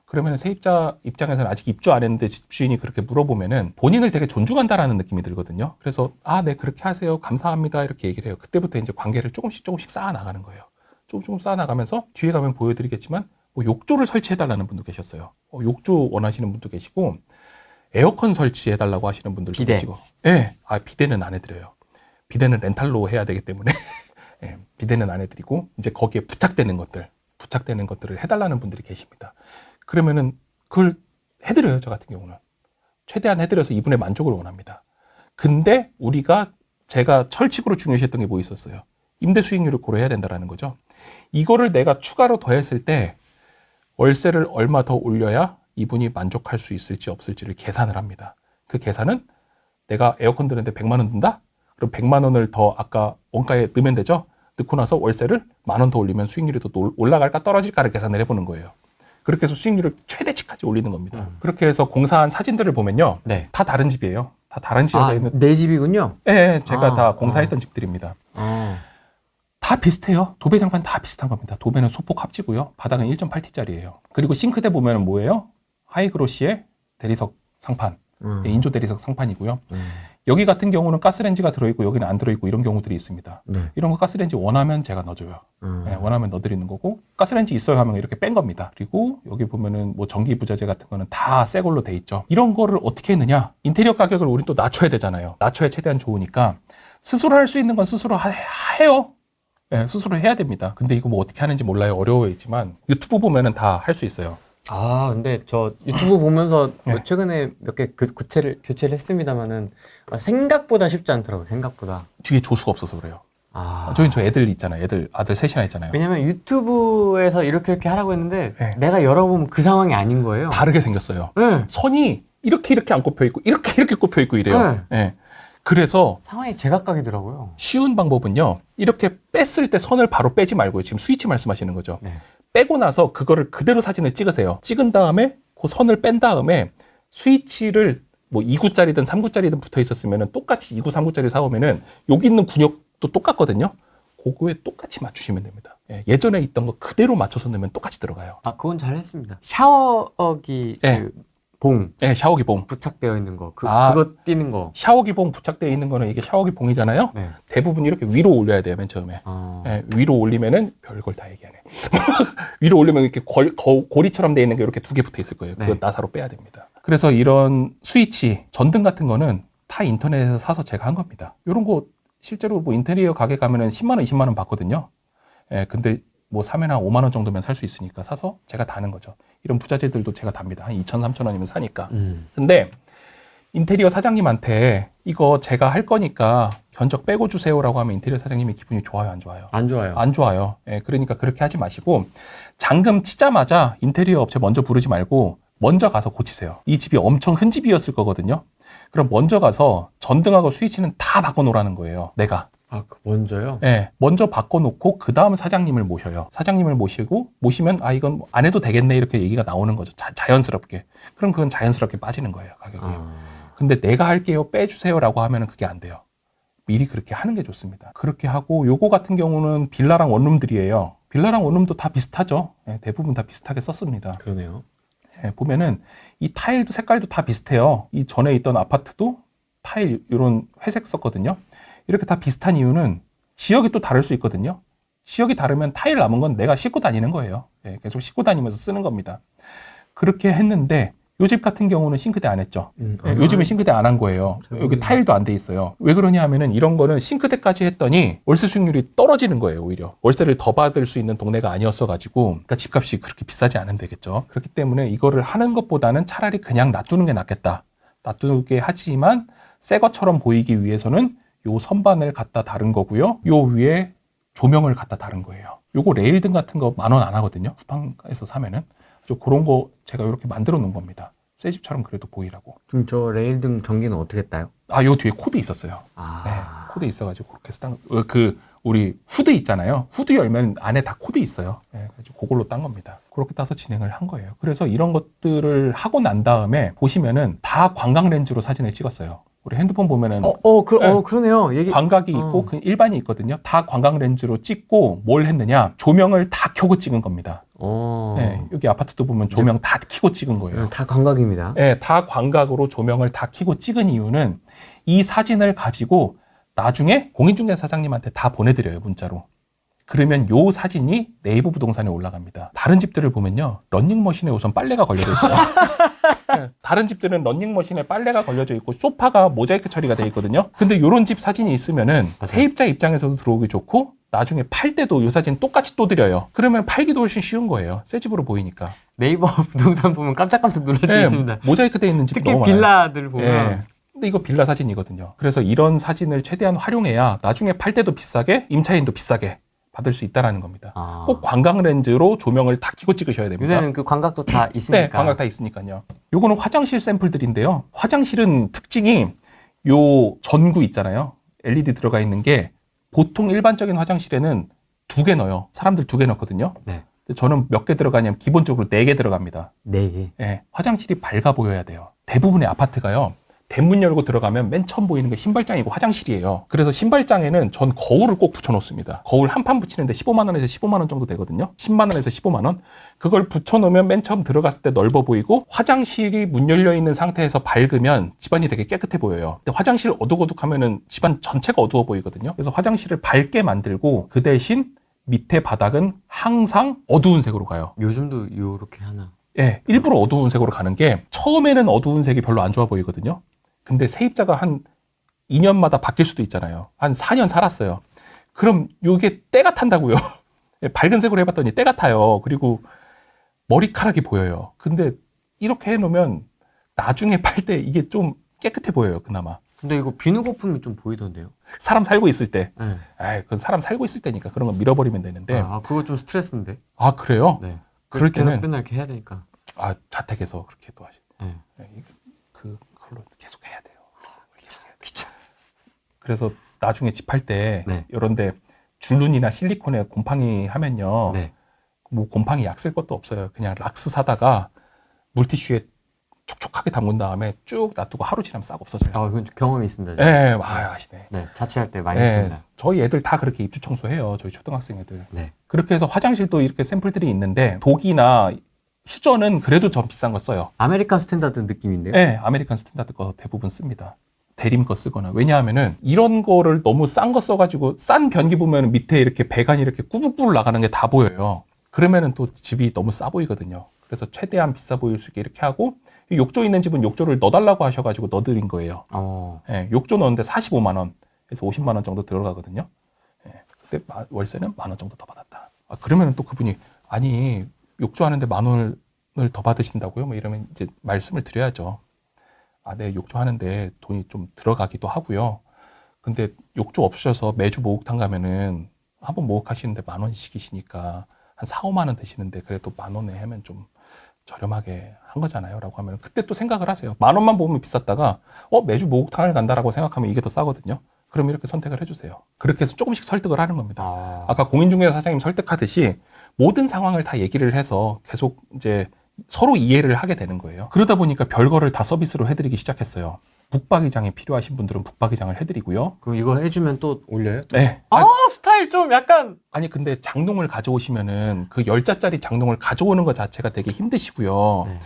그러면 세입자 입장에서는 아직 입주 안 했는데 집주인이 그렇게 물어보면은 본인을 되게 존중한다라는 느낌이 들거든요. 그래서 네 그렇게 하세요. 감사합니다. 이렇게 얘기를 해요. 그때부터 이제 관계를 조금씩 쌓아 나가는 거예요. 조금 쌓아 나가면서 뒤에 가면 보여드리겠지만 뭐 욕조를 설치해달라는 분도 계셨어요. 욕조 원하시는 분도 계시고 에어컨 설치해달라고 하시는 분들도 비대. 계시고. 네. 비대는 안 해드려요. 비대는 렌탈로 해야 되기 때문에 네, 비대는 안 해드리고 이제 거기에 부착되는 것들을 해달라는 분들이 계십니다. 그러면은 그걸 해드려요. 저 같은 경우는 최대한 해드려서 이분의 만족을 원합니다. 근데 제가 철칙으로 중요시했던 게 뭐 있었어요? 임대 수익률을 고려해야 된다라는 거죠. 이거를 내가 추가로 더했을 때 월세를 얼마 더 올려야 이분이 만족할 수 있을지 없을지를 계산을 합니다. 그 계산은 내가 에어컨 드는데 100만 원 든다? 그럼 100만 원을 더 아까 원가에 넣으면 되죠? 넣고 나서 월세를 10,000원 더 올리면 수익률이 더 올라갈까 떨어질까를 계산을 해보는 거예요. 그렇게 해서 수익률을 최대치까지 올리는 겁니다. 그렇게 해서 공사한 사진들을 보면요. 네. 다 다른 집이에요. 다 다른 지역에 있는. 내 집이군요? 네, 제가 다 공사했던 집들입니다. 아. 다 비슷해요. 도배 장판 다 비슷한 겁니다. 도배는 소폭 합지고요. 바닥은 1.8T짜리예요. 그리고 싱크대 보면 뭐예요? 하이그로시의 대리석 상판. 인조 대리석 상판이고요. 여기 같은 경우는 가스레인지가 들어있고 여기는 안 들어있고 이런 경우들이 있습니다. 네. 이런 거 가스레인지 원하면 제가 넣어줘요. 네, 원하면 넣어드리는 거고 가스레인지 있어요 하면 이렇게 뺀 겁니다. 그리고 여기 보면은 뭐 전기 부자재 같은 거는 다 새 걸로 돼 있죠. 이런 거를 어떻게 했느냐? 인테리어 가격을 우리 또 낮춰야 되잖아요. 낮춰야 최대한 좋으니까 스스로 할 수 있는 건 스스로 해요. 네, 스스로 해야 됩니다. 근데 이거 뭐 어떻게 하는지 몰라요. 어려워했지만 유튜브 보면은 다 할 수 있어요. 근데 저 유튜브 보면서 네. 뭐 최근에 몇 개 교체를 했습니다만은 생각보다 쉽지 않더라고요. 생각보다. 뒤에 조수가 없어서 그래요. 저희 저 애들 있잖아요. 아들 셋이나 있잖아요. 왜냐면 유튜브에서 이렇게 하라고 했는데 네. 내가 열어보면 그 상황이 아닌 거예요. 다르게 생겼어요. 네. 선이 이렇게 안 꼽혀 있고 이렇게 꼽혀 있고 이래요. 네. 네. 그래서 상황이 제각각이더라고요. 쉬운 방법은요. 이렇게 뺐을 때 선을 바로 빼지 말고요. 지금 스위치 말씀하시는 거죠. 네. 빼고 나서 그거를 그대로 사진을 찍으세요. 찍은 다음에 그 선을 뺀 다음에 스위치를 뭐 2구짜리든 3구짜리든 붙어 있었으면 똑같이 2구, 3구짜리 사오면은 여기 있는 군역도 똑같거든요. 그거에 똑같이 맞추시면 됩니다. 예전에 있던 거 그대로 맞춰서 넣으면 똑같이 들어가요. 그건 잘했습니다. 샤워기 네. 봉. 네, 샤워기 봉. 부착되어 있는 거. 그거 띄는 거. 샤워기 봉 부착되어 있는 거는 이게 샤워기 봉이잖아요. 네. 대부분 이렇게 위로 올려야 돼요, 맨 처음에. 네, 위로 올리면은 별걸 다 얘기하네. 위로 올리면 이렇게 고리처럼 돼 있는 게 이렇게 2개 붙어 있을 거예요. 그거 네. 나사로 빼야 됩니다. 그래서 이런 스위치, 전등 같은 거는 다 인터넷에서 사서 제가 한 겁니다. 이런 거 실제로 뭐 인테리어 가게 가면은 10만 원, 20만 원 받거든요. 근데 뭐 사면 한 5만 원 정도면 살 수 있으니까 사서 제가 다는 거죠. 이런 부자재들도 제가 답니다. 한 2천, 3천 원이면 사니까. 근데 인테리어 사장님한테 이거 제가 할 거니까 견적 빼고 주세요라고 하면 인테리어 사장님이 기분이 좋아요, 안 좋아요? 안 좋아요. 안 좋아요. 그러니까 그렇게 하지 마시고 잔금 치자마자 인테리어 업체 먼저 부르지 말고 먼저 가서 고치세요. 이 집이 엄청 큰 집이었을 거거든요. 그럼 먼저 가서 전등하고 스위치는 다 바꿔놓으라는 거예요. 내가. 먼저요? 네, 먼저 바꿔놓고 그 다음 사장님을 모셔요. 사장님을 모시면 이건 안 해도 되겠네 이렇게 얘기가 나오는 거죠. 자연스럽게. 그럼 그건 자연스럽게 빠지는 거예요, 가격이. 근데 내가 할게요, 빼주세요라고 하면은 그게 안 돼요. 미리 그렇게 하는 게 좋습니다. 그렇게 하고 요거 같은 경우는 빌라랑 원룸들이에요. 빌라랑 원룸도 다 비슷하죠. 대부분 다 비슷하게 썼습니다. 그러네요. 보면은 이 타일도 색깔도 다 비슷해요. 이 전에 있던 아파트도 타일 이런 회색 썼거든요. 이렇게 다 비슷한 이유는 지역이 또 다를 수 있거든요. 지역이 다르면 타일 남은 건 내가 싣고 다니는 거예요. 계속 싣고 다니면서 쓰는 겁니다. 그렇게 했는데 요 집 같은 경우는 싱크대 안 했죠. 요즘에 싱크대 안 한 거예요. 여기 타일도 안 돼 있어요. 왜 그러냐 하면은 이런 거는 싱크대까지 했더니 월세 수익률이 떨어지는 거예요, 오히려. 월세를 더 받을 수 있는 동네가 아니었어가지고. 그러니까 집값이 그렇게 비싸지 않은데겠죠. 그렇기 때문에 이거를 하는 것보다는 차라리 그냥 놔두는 게 낫겠다. 놔두게 하지만 새 것처럼 보이기 위해서는 요 선반을 갖다 다른 거고요. 요 위에 조명을 갖다 다른 거예요. 요거 레일등 같은 거 10,000원 안 하거든요. 쿠팡에서 사면은. 그런 거 제가 이렇게 만들어 놓은 겁니다. 새 집처럼 그래도 보이라고. 그럼 저 레일등 전기는 어떻게 따요? 요 뒤에 코드 있었어요. 네, 코드 있어가지고 그렇게 우리 후드 있잖아요. 후드 열면 안에 다 코드 있어요. 예, 그래서 그걸로 딴 겁니다. 그렇게 따서 진행을 한 거예요. 그래서 이런 것들을 하고 난 다음에 보시면은 다 광각 렌즈로 사진을 찍었어요. 우리 핸드폰 보면은 그러네요. 광각이 있고 그 일반이 있거든요. 다 광각 렌즈로 찍고 뭘 했느냐? 조명을 다 켜고 찍은 겁니다. 네, 여기 아파트도 보면 조명 다 켜고 찍은 거예요. 다 광각입니다. 네, 다 광각으로 조명을 다 켜고 찍은 이유는 이 사진을 가지고 나중에 공인중개사 사장님한테 다 보내드려요, 문자로. 그러면 요 사진이 네이버 부동산에 올라갑니다. 다른 집들을 보면요, 런닝머신에 우선 빨래가 걸려져 있어요. 네, 다른 집들은 런닝머신에 빨래가 걸려져 있고 소파가 모자이크 처리가 돼 있거든요. 근데 요런 집 사진이 있으면은 세입자 입장에서도 들어오기 좋고 나중에 팔 때도 요 사진 똑같이 또 드려요. 그러면 팔기도 훨씬 쉬운 거예요. 새 집으로 보이니까. 네이버 부동산 보면 깜짝깜짝 놀랄 때 있습니다. 모자이크 돼 있는 집 특히 너무 많아요. 빌라들 보면. 네. 근데 이거 빌라 사진이거든요. 그래서 이런 사진을 최대한 활용해야 나중에 팔 때도 비싸게, 임차인도 비싸게 받을 수 있다라는 겁니다. 꼭 광각 렌즈로 조명을 다 켜고 찍으셔야 됩니다. 요새는 그 광각도 다 있으니까. 네, 광각 다 있으니까요. 요거는 화장실 샘플들인데요. 화장실은 특징이 요 전구 있잖아요. LED 들어가 있는 게 보통 일반적인 화장실에는 2개 넣어요. 사람들 2개 넣거든요. 네. 근데 저는 몇 개 들어가냐면 기본적으로 4개 들어갑니다. 4개. 네, 화장실이 밝아 보여야 돼요. 대부분의 아파트가요. 대문 열고 들어가면 맨 처음 보이는 게 신발장이고 화장실이에요. 그래서 신발장에는 전 거울을 꼭 붙여놓습니다. 거울 한 판 붙이는데 15만 원에서 15만 원 정도 되거든요. 10만 원에서 15만 원. 그걸 붙여놓으면 맨 처음 들어갔을 때 넓어 보이고 화장실이 문 열려 있는 상태에서 밝으면 집안이 되게 깨끗해 보여요. 근데 화장실 어둑어둑하면은 집안 전체가 어두워 보이거든요. 그래서 화장실을 밝게 만들고 그 대신 밑에 바닥은 항상 어두운 색으로 가요. 요즘도 요렇게 하나? 예, 일부러 어두운 색으로 가는 게 처음에는 어두운 색이 별로 안 좋아 보이거든요. 근데 세입자가 한 2년마다 바뀔 수도 있잖아요. 한 4년 살았어요. 그럼 이게 때가 탄다고요. 밝은 색으로 해봤더니 때가 타요. 그리고 머리카락이 보여요. 근데 이렇게 해놓으면 나중에 팔 때 이게 좀 깨끗해 보여요, 그나마. 근데 이거 비누 거품이 좀 보이던데요? 사람 살고 있을 때. 네. 그건 사람 살고 있을 때니까 그런 거 밀어버리면 되는데. 그거 좀 스트레스인데. 아, 그래요? 네. 그럴 계속 때는 맨날 이렇게 해야 되니까. 자택에서 그렇게 또 하시네. 네. 그걸로 계속 해야 돼요. 귀찮아. 그래서 나중에 집 할 때 네. 이런데 줄눈이나 실리콘에 곰팡이 하면요. 네. 뭐 곰팡이 약 쓸 것도 없어요. 그냥 락스 사다가 물티슈에 촉촉하게 담근 다음에 쭉 놔두고 하루 지나면 싹 없어져요. 이건 경험이 있습니다. 네, 아시네. 네, 자취할 때 많이 했습니다. 저희 애들 다 그렇게 입주 청소해요. 저희 초등학생 애들. 네. 그렇게 해서 화장실도 이렇게 샘플들이 있는데 독이나 수저는 그래도 좀 비싼 거 써요. 아메리칸 스탠다드 느낌인데요? 네, 아메리칸 스탠다드 거 대부분 씁니다. 대림 거 쓰거나. 왜냐하면은 이런 거를 너무 싼 거 써가지고 싼 변기 보면 밑에 이렇게 배관이 이렇게 꾸불꾸불 나가는 게 다 보여요. 그러면은 또 집이 너무 싸 보이거든요. 그래서 최대한 비싸 보일 수 있게 이렇게 하고 욕조 있는 집은 욕조를 넣어달라고 하셔가지고 넣어드린 거예요. 네, 욕조 넣었는데 45만 원, 그래서 50만 원 정도 들어가거든요. 네, 그때 월세는 10,000원 정도 더 받았다. 그러면은 또 그분이 아니 욕조 하는데 10,000원을 더 받으신다고요? 뭐 이러면 이제 말씀을 드려야죠. 네, 욕조 하는데 돈이 좀 들어가기도 하고요. 근데 욕조 없으셔서 매주 목욕탕 가면은 한번 목욕하시는데 10,000원씩이시니까 한 4-5만 원 드시는데 그래도 10,000원에 하면 좀 저렴하게 한 거잖아요. 라고 하면 그때 또 생각을 하세요. 10,000원만 보면 비쌌다가 매주 목욕탕을 간다라고 생각하면 이게 더 싸거든요. 그럼 이렇게 선택을 해주세요. 그렇게 해서 조금씩 설득을 하는 겁니다. 아까 공인중개사 사장님 설득하듯이 모든 상황을 다 얘기를 해서 계속 이제 서로 이해를 하게 되는 거예요. 그러다 보니까 별거를 다 서비스로 해드리기 시작했어요. 북박이장이 필요하신 분들은 북박이장을 해드리고요. 그럼 이거 해주면 또 올려요? 네. 스타일 좀 약간. 근데 장롱을 가져오시면은 그 10자짜리 장롱을 가져오는 것 자체가 되게 힘드시고요. 네.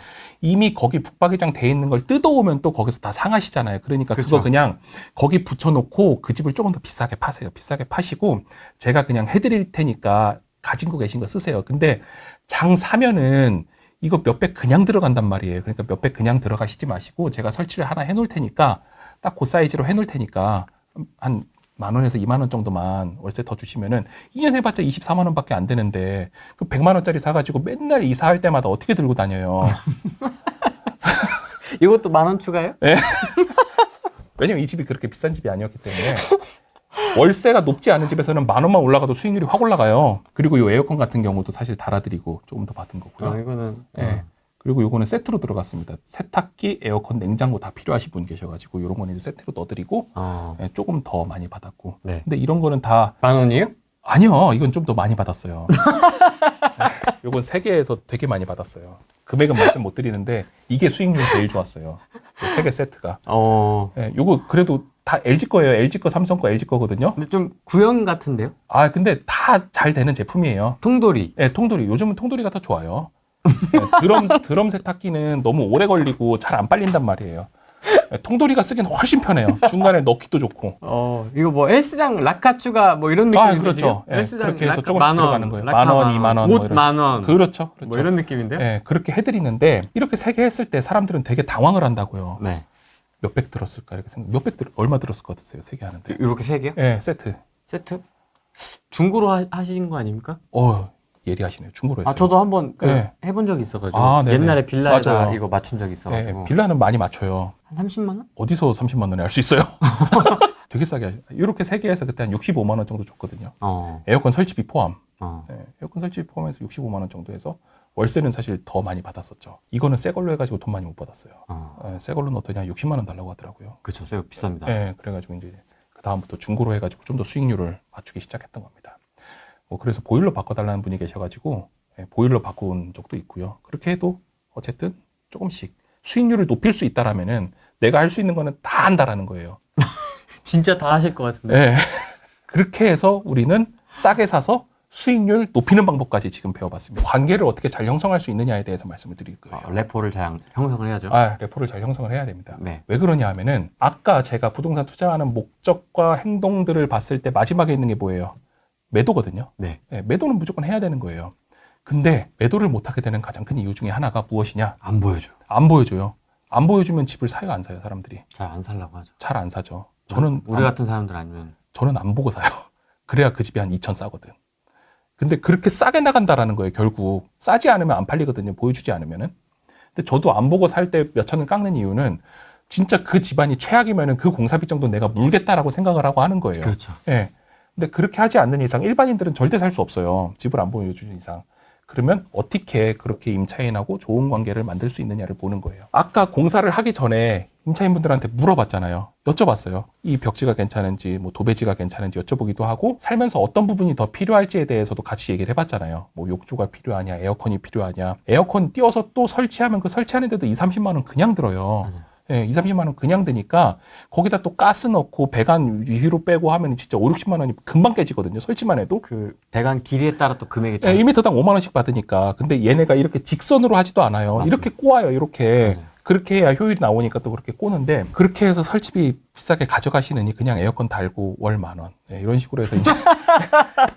이미 거기 북박이장 돼 있는 걸 뜯어오면 또 거기서 다 상하시잖아요. 그러니까 그렇죠. 그거 그냥 거기 붙여놓고 그 집을 조금 더 비싸게 파세요. 비싸게 파시고 제가 그냥 해드릴 테니까 가지고 계신 거 쓰세요. 근데 장 사면은 이거 몇백 그냥 들어간단 말이에요. 그러니까 몇백 그냥 들어가시지 마시고 제가 설치를 하나 해놓을 테니까 딱 그 사이즈로 해놓을 테니까 한 10,000원에서 20,000원 정도만 월세 더 주시면은 2년 해봤자 24만 원밖에 안 되는데 그 100만 원짜리 사가지고 맨날 이사할 때마다 어떻게 들고 다녀요? 이것도 10,000원 추가요? 네. 왜냐면 이 집이 그렇게 비싼 집이 아니었기 때문에 월세가 높지 않은 집에서는 10,000원만 올라가도 수익률이 확 올라가요. 그리고 이 에어컨 같은 경우도 사실 달아드리고 조금 더 받은 거고요. 이거는 네. 그리고 요거는 세트로 들어갔습니다. 세탁기, 에어컨, 냉장고 다 필요하신 분 계셔가지고 요런 거는 이제 세트로 넣어드리고 예, 조금 더 많이 받았고. 네. 근데 이런 거는 다 10,000원이에요? 아니요, 이건 좀 더 많이 받았어요. 요건 3개에서 되게 많이 받았어요. 금액은 말씀 못 드리는데 이게 수익률이 제일 좋았어요. 3개 세트가. 예, 요거 그래도 다 LG 거예요. LG 거, 삼성 거, LG 거거든요. 근데 좀 구형 같은데요? 아, 근데 다 잘 되는 제품이에요. 통돌이. 예, 통돌이. 요즘은 통돌이가 더 좋아요. 예, 드럼 세탁기는 너무 오래 걸리고 잘 안 빨린단 말이에요. 예, 통돌이가 쓰기는 훨씬 편해요. 중간에 넣기도 좋고. 이거 뭐 헬스장 락카추가 뭐 이런 느낌인데요? 그렇죠. 예, 헬스장 그렇게 해서 락카 조금씩 만 원, 들어가는 거예요. 락카 10,000원, 20,000원. 뭐 옷 이런. 10,000원. 그렇죠. 뭐 이런 느낌인데요? 예, 그렇게 해드리는데 이렇게 3개 했을 때 사람들은 되게 당황을 한다고요. 네. 몇백 들었을까 이렇게 생각. 얼마 들었을 것 같으세요? 3개 하는데. 이렇게 3개요? 예, 세트. 세트? 중고로 하신 거 아닙니까? 예리하시네요. 중고로 했어요. 저도 한번 네. 해본 적이 있어가지고 네네. 옛날에 빌라에다 맞아요. 이거 맞춘 적이 있어가지고 예, 빌라는 많이 맞춰요. 한 30만 원? 어디서 30만 원에 할 수 있어요? 되게 싸게 하죠. 이렇게 3개 해서 그때 한 65만 원 정도 줬거든요. 에어컨 설치비 포함. 예, 에어컨 설치비 포함해서 65만 원 정도 해서 월세는 사실 더 많이 받았었죠. 이거는 새 걸로 해가지고 돈 많이 못 받았어요. 예, 새 걸로 넣었더니 한 60만 원 달라고 하더라고요. 그렇죠. 새 거 비쌉니다. 예, 그래가지고 이제 그 다음부터 중고로 해가지고 좀 더 수익률을 맞추기 시작했던 겁니다. 그래서 보일러 바꿔달라는 분이 계셔가지고 예, 보일러 바꾼 적도 있고요. 그렇게 해도 어쨌든 조금씩 수익률을 높일 수 있다라면은 내가 할 수 있는 거는 다 한다라는 거예요. 진짜 다 하실 것 같은데. 네. 그렇게 해서 우리는 싸게 사서 수익률 높이는 방법까지 지금 배워봤습니다. 관계를 어떻게 잘 형성할 수 있느냐에 대해서 말씀을 드릴 거예요. 레포를 잘 형성을 해야죠. 레포를 잘 형성을 해야 됩니다. 네. 왜 그러냐 하면은 아까 제가 부동산 투자하는 목적과 행동들을 봤을 때 마지막에 있는 게 뭐예요? 매도거든요. 네. 네, 매도는 무조건 해야 되는 거예요. 근데 매도를 못하게 되는 가장 큰 이유 중에 하나가 무엇이냐? 안 보여줘요. 안 보여줘요. 안 보여주면 집을 사요, 안 사요, 사람들이? 잘 안 살라고 하죠. 잘 안 사죠. 저는 우리 같은 사람들 아니면 저는 안 보고 사요. 그래야 그 집이 한 2천 싸거든. 근데 그렇게 싸게 나간다라는 거예요, 결국. 싸지 않으면 안 팔리거든요, 보여주지 않으면은. 근데 저도 안 보고 살 때 몇 천을 깎는 이유는 진짜 그 집안이 최악이면은 그 공사비 정도 내가 물겠다라고 생각을 하고 하는 거예요. 그렇죠. 예. 근데 그렇게 하지 않는 이상 일반인들은 절대 살 수 없어요. 집을 안 보여주는 이상. 그러면 어떻게 그렇게 임차인하고 좋은 관계를 만들 수 있느냐를 보는 거예요. 아까 공사를 하기 전에 임차인분들한테 물어봤잖아요. 여쭤봤어요. 이 벽지가 괜찮은지, 뭐 도배지가 괜찮은지 여쭤보기도 하고 살면서 어떤 부분이 더 필요할지에 대해서도 같이 얘기를 해봤잖아요. 뭐 욕조가 필요하냐, 에어컨이 필요하냐. 에어컨 띄워서 또 설치하면 그 설치하는데도 20-30만 원 그냥 들어요. 맞아요. 예, 20-30만 원 그냥 드니까 거기다 또 가스 넣고 배관 위로 빼고 하면 진짜 5-60만 원이 금방 깨지거든요. 설치만 해도. 그 배관 길이에 따라 또 금액이 예, 1m당 5만 원씩 받으니까. 근데 얘네가 이렇게 직선으로 하지도 않아요. 맞습니다. 이렇게 꼬아요. 이렇게. 맞아요. 그렇게 해야 효율이 나오니까 또 그렇게 꼬는데 그렇게 해서 설치비 비싸게 가져가시느니 그냥 에어컨 달고 월 10,000원. 예, 이런 식으로 해서 이제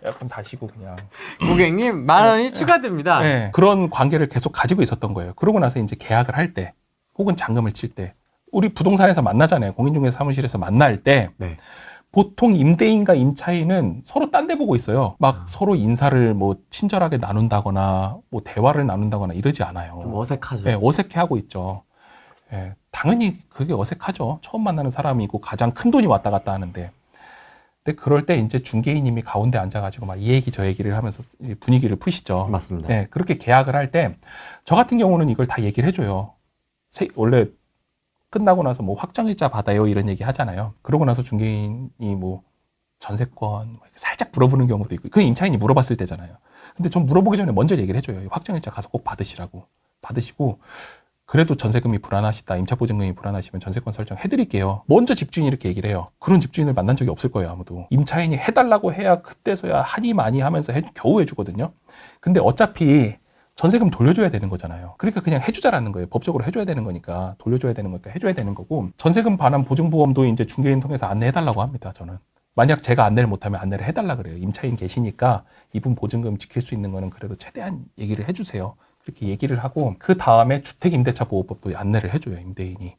에어컨 다시고 그냥. 고객님 10,000원이 추가됩니다. 예, 그런 관계를 계속 가지고 있었던 거예요. 그러고 나서 이제 계약을 할 때 혹은 잔금을 칠 때 우리 부동산에서 만나잖아요. 공인중개사 사무실에서 만날 때 네. 보통 임대인과 임차인은 서로 딴 데 보고 있어요. 막 서로 인사를 뭐 친절하게 나눈다거나 뭐 대화를 나눈다거나 이러지 않아요. 좀 어색하죠. 네, 어색해하고 있죠. 예, 당연히 그게 어색하죠. 처음 만나는 사람이고 가장 큰 돈이 왔다 갔다 하는데. 근데 그럴 때 이제 중개인님이 가운데 앉아가지고 막 이 얘기 저 얘기를 하면서 분위기를 푸시죠. 맞습니다. 네, 그렇게 계약을 할 때 저 같은 경우는 이걸 다 얘기를 해줘요. 원래 끝나고 나서 뭐 확정일자 받아요 이런 얘기 하잖아요. 그러고 나서 중개인이 뭐 전세권 살짝 물어보는 경우도 있고 그건 임차인이 물어봤을 때잖아요. 근데 전 물어보기 전에 먼저 얘기를 해줘요. 확정일자 가서 꼭 받으시라고. 받으시고 그래도 전세금이 불안하시다, 임차보증금이 불안하시면 전세권 설정 해드릴게요. 먼저 집주인이 이렇게 얘기를 해요. 그런 집주인을 만난 적이 없을 거예요, 아무도. 임차인이 해달라고 해야 그때서야 하니 많이 하면서 겨우 해주거든요. 근데 어차피 전세금 돌려줘야 되는 거잖아요. 그러니까 그냥 해주자라는 거예요. 법적으로 해줘야 되는 거니까 돌려줘야 되는 거니까 해줘야 되는 거고 전세금 반환 보증보험도 이제 중개인 통해서 안내해달라고 합니다. 저는 만약 제가 안내를 못하면 안내를 해달라 그래요. 임차인 계시니까 이분 보증금 지킬 수 있는 거는 그래도 최대한 얘기를 해주세요. 그렇게 얘기를 하고 그 다음에 주택임대차 보호법도 안내를 해줘요. 임대인이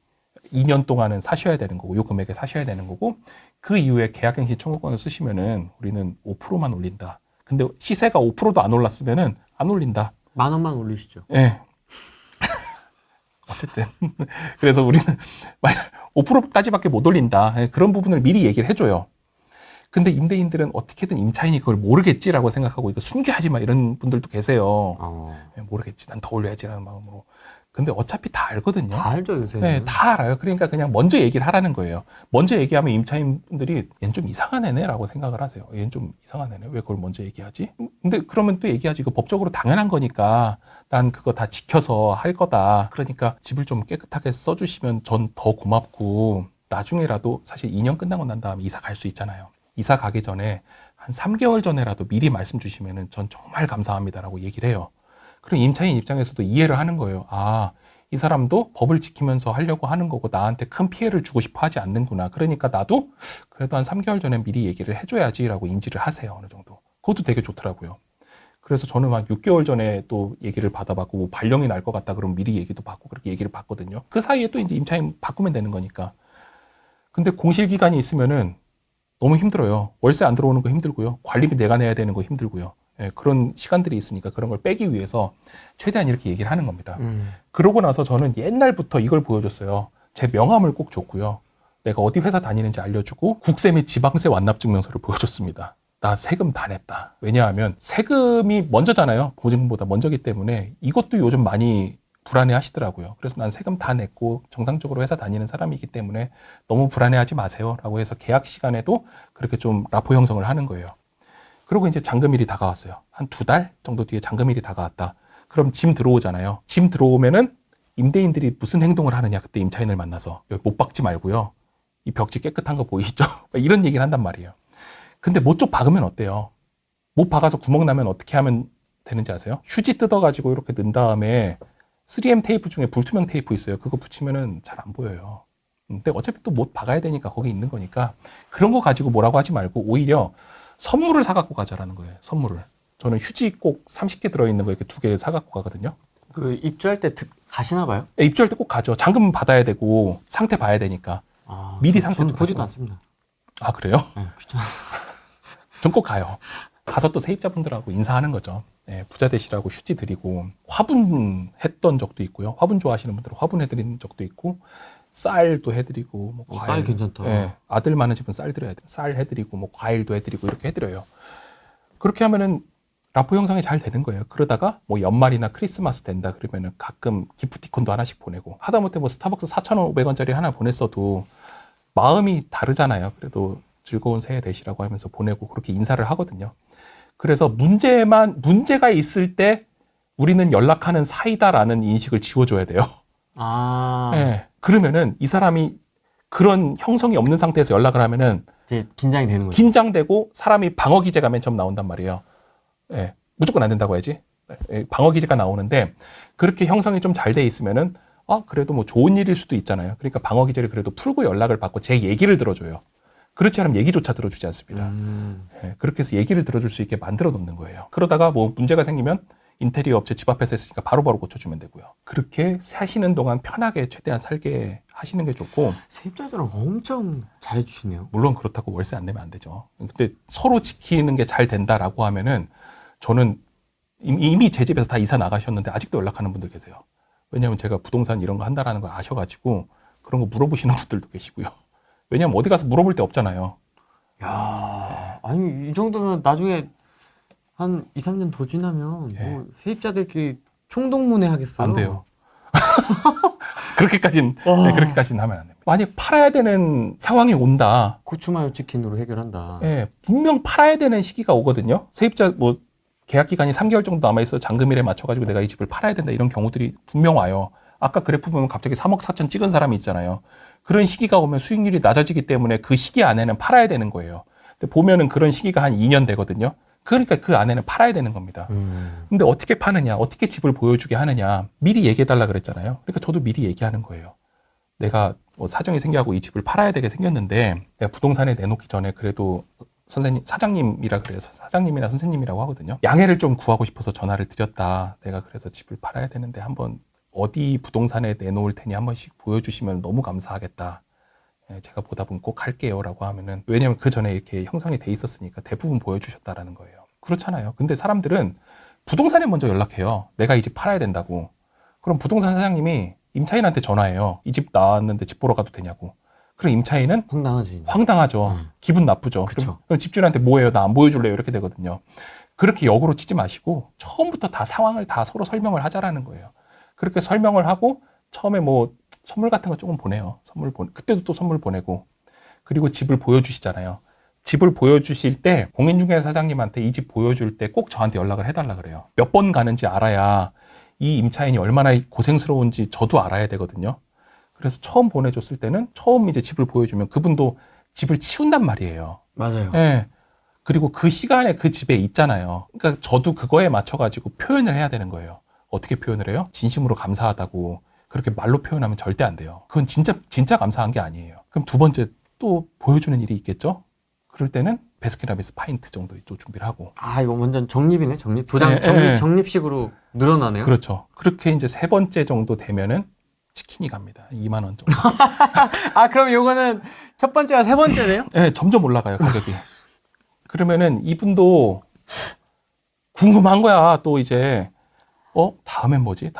2년 동안은 사셔야 되는 거고 요 금액에 사셔야 되는 거고 그 이후에 계약갱신 청구권을 쓰시면은 우리는 5%만 올린다. 근데 시세가 5%도 안 올랐으면은 안 올린다. 10,000원만 올리시죠. 예. 네. 어쨌든. 그래서 우리는 5%까지밖에 못 올린다. 그런 부분을 미리 얘기를 해줘요. 근데 임대인들은 어떻게든 임차인이 그걸 모르겠지라고 생각하고 이거 숨겨하지 마 이런 분들도 계세요. 모르겠지. 난 더 올려야지라는 마음으로. 근데 어차피 다 알거든요. 다 알죠, 요새. 네, 다 알아요. 그러니까 그냥 먼저 얘기를 하라는 거예요. 먼저 얘기하면 임차인분들이 얘는 좀 이상한 애네라고 생각을 하세요. 얘는 좀 이상한 애네. 왜 그걸 먼저 얘기하지? 근데 그러면 또 얘기하지. 이거 법적으로 당연한 거니까 난 그거 다 지켜서 할 거다. 그러니까 집을 좀 깨끗하게 써주시면 전 더 고맙고 나중에라도 사실 2년 끝나고 난 다음에 이사 갈 수 있잖아요. 이사 가기 전에 한 3개월 전에라도 미리 말씀 주시면은 전 정말 감사합니다라고 얘기를 해요. 그럼 임차인 입장에서도 이해를 하는 거예요. 아, 이 사람도 법을 지키면서 하려고 하는 거고 나한테 큰 피해를 주고 싶어 하지 않는구나. 그러니까 나도 그래도 한 3개월 전에 미리 얘기를 해줘야지라고 인지를 하세요. 어느 정도. 그것도 되게 좋더라고요. 그래서 저는 한 6개월 전에 또 얘기를 받아봤고 뭐 발령이 날 것 같다 그러면 미리 얘기도 받고 그렇게 얘기를 받거든요. 그 사이에 또 이제 임차인 바꾸면 되는 거니까. 근데 공실 기간이 있으면은 너무 힘들어요. 월세 안 들어오는 거 힘들고요. 관리비 내가 내야 되는 거 힘들고요. 예, 그런 시간들이 있으니까 그런 걸 빼기 위해서 최대한 이렇게 얘기를 하는 겁니다. 그러고 나서 저는 옛날부터 이걸 보여줬어요. 제 명함을 꼭 줬고요. 내가 어디 회사 다니는지 알려주고 국세 및 지방세 완납 증명서를 보여줬습니다. 나 세금 다 냈다. 왜냐하면 세금이 먼저잖아요. 보증금보다 먼저기 때문에 이것도 요즘 많이 불안해 하시더라고요. 그래서 난 세금 다 냈고 정상적으로 회사 다니는 사람이기 때문에 너무 불안해하지 마세요. 라고 해서 계약 시간에도 그렇게 좀 라포 형성을 하는 거예요. 그리고 이제 잔금일이 다가왔어요. 한 2달 정도 뒤에 잔금일이 다가왔다. 그럼 짐 들어오잖아요. 짐 들어오면은 임대인들이 무슨 행동을 하느냐. 그때 임차인을 만나서 여기 못 박지 말고요. 이 벽지 깨끗한 거 보이시죠? 이런 얘기를 한단 말이에요. 근데 못 쪽 박으면 어때요? 못 박아서 구멍 나면 어떻게 하면 되는지 아세요? 휴지 뜯어가지고 이렇게 넣은 다음에 3M 테이프 중에 불투명 테이프 있어요. 그거 붙이면은 잘 안 보여요. 근데 어차피 또 못 박아야 되니까 거기 있는 거니까 그런 거 가지고 뭐라고 하지 말고 오히려 선물을 사갖고 가자라는 거예요. 선물을. 저는 휴지 꼭 30개 들어있는 거 이렇게 2개 사갖고 가거든요. 그 입주할 때 가시나 봐요? 네, 입주할 때 꼭 가죠. 잔금 받아야 되고 상태 봐야 되니까. 미리 상태도 저는 보지도 가지고. 않습니다. 아, 그래요? 네, 귀찮아. 전 꼭 가요. 가서 또 세입자분들하고 인사하는 거죠. 네, 부자 되시라고 휴지 드리고 화분했던 적도 있고요. 화분 좋아하시는 분들은 화분해드리는 적도 있고 쌀도 해드리고 뭐 과일. 쌀 괜찮다. 네, 아들 많은 집은 쌀 드려야 돼. 쌀 해드리고 뭐 과일도 해드리고 이렇게 해드려요. 그렇게 하면은 라포 형성이 잘 되는 거예요. 그러다가 뭐 연말이나 크리스마스 된다 그러면은 가끔 기프티콘도 하나씩 보내고 하다못해 뭐 스타벅스 4,500원짜리 하나 보냈어도 마음이 다르잖아요. 그래도 즐거운 새해 되시라고 하면서 보내고 그렇게 인사를 하거든요. 그래서 문제가 있을 때 우리는 연락하는 사이다라는 인식을 지워줘야 돼요. 네. 그러면은 이 사람이 그런 형성이 없는 상태에서 연락을 하면은 이제 긴장이 되는 거죠. 긴장되고 사람이 방어 기제가 맨 처음 나온단 말이에요. 네. 무조건 안 된다고 해야지. 네. 방어 기제가 나오는데 그렇게 형성이 좀 잘 돼 있으면은 그래도 뭐 좋은 일일 수도 있잖아요. 그러니까 방어 기제를 그래도 풀고 연락을 받고 제 얘기를 들어줘요. 그렇지 않으면 얘기조차 들어주지 않습니다. 네, 그렇게 해서 얘기를 들어줄 수 있게 만들어 놓는 거예요. 그러다가 뭐 문제가 생기면 인테리어 업체 집 앞에서 했으니까 바로바로 고쳐주면 되고요. 그렇게 사시는 동안 편하게 최대한 살게 하시는 게 좋고. 세입자들은 엄청 잘해주시네요. 물론 그렇다고 월세 안 내면 안 되죠. 근데 서로 지키는 게 잘 된다라고 하면은 저는 이미 제 집에서 다 이사 나가셨는데 아직도 연락하는 분들 계세요. 왜냐하면 제가 부동산 이런 거 한다라는 걸 아셔가지고 그런 거 물어보시는 분들도 계시고요. 왜냐하면 어디 가서 물어볼 데 없잖아요. 야, 아니 이 정도면 나중에 한 2, 3년 더 지나면 뭐 세입자들끼리 총동문회 하겠어요? 안 돼요. 그렇게까지는 하면 안 됩니다. 만약 팔아야 되는 상황이 온다. 고추마요 치킨으로 해결한다. 네, 분명 팔아야 되는 시기가 오거든요. 세입자 뭐 계약 기간이 3개월 정도 남아있어 잔금일에 맞춰가지고 내가 이 집을 팔아야 된다 이런 경우들이 분명 와요. 아까 그래프 보면 갑자기 3억 4천 찍은 사람이 있잖아요. 그런 시기가 오면 수익률이 낮아지기 때문에 그 시기 안에는 팔아야 되는 거예요. 근데 보면은 그런 시기가 한 2년 되거든요. 그러니까 그 안에는 팔아야 되는 겁니다. 근데 어떻게 파느냐, 어떻게 집을 보여주게 하느냐, 미리 얘기해달라 그랬잖아요. 그러니까 저도 미리 얘기하는 거예요. 내가 뭐 사정이 생겨갖고 이 집을 팔아야 되게 생겼는데 내가 부동산에 내놓기 전에 그래도 선생님, 사장님이라 그래서 사장님이나 선생님이라고 하거든요. 양해를 좀 구하고 싶어서 전화를 드렸다. 내가 그래서 집을 팔아야 되는데 한번 어디 부동산에 내놓을 테니 한 번씩 보여주시면 너무 감사하겠다. 제가 보다 보면 꼭 할게요 라고 하면은, 왜냐면 그 전에 이렇게 형성이 돼 있었으니까 대부분 보여주셨다라는 거예요. 그렇잖아요. 근데 사람들은 부동산에 먼저 연락해요. 내가 이 집 팔아야 된다고. 그럼 부동산 사장님이 임차인한테 전화해요. 이 집 나왔는데 집 보러 가도 되냐고. 그럼 임차인은 황당하죠. 기분 나쁘죠. 그럼 집주인한테 뭐예요? 나 안 보여줄래요? 이렇게 되거든요. 그렇게 역으로 치지 마시고 처음부터 다 상황을 다 서로 설명을 하자라는 거예요. 그렇게 설명을 하고 처음에 뭐 선물 같은 거 조금 보내요. 그때도 또 선물 보내고 그리고 집을 보여주시잖아요. 집을 보여주실 때 공인중개사 사장님한테 이 집 보여줄 때 꼭 저한테 연락을 해달라 그래요. 몇 번 가는지 알아야 이 임차인이 얼마나 고생스러운지 저도 알아야 되거든요. 그래서 처음 보내줬을 때는 처음 이제 집을 보여주면 그분도 집을 치운단 말이에요. 맞아요. 예. 그리고 그 시간에 그 집에 있잖아요. 그러니까 저도 그거에 맞춰가지고 표현을 해야 되는 거예요. 어떻게 표현을 해요? 진심으로 감사하다고 그렇게 말로 표현하면 절대 안 돼요. 그건 진짜 감사한 게 아니에요. 그럼 두 번째 또 보여주는 일이 있겠죠? 그럴 때는 베스킨라빈스 파인트 정도 또 준비를 하고. 아, 이거 완전 적립이네, 적립. 도장 적립식으로 늘어나네요. 그렇죠. 그렇게 이제 세 번째 정도 되면은 치킨이 갑니다. 2만 원 정도. 아, 그럼 요거는 첫 번째와 세 번째네요? 네, 점점 올라가요, 가격이. 그러면은 이분도 궁금한 거야, 또 이제. 다음엔 뭐지?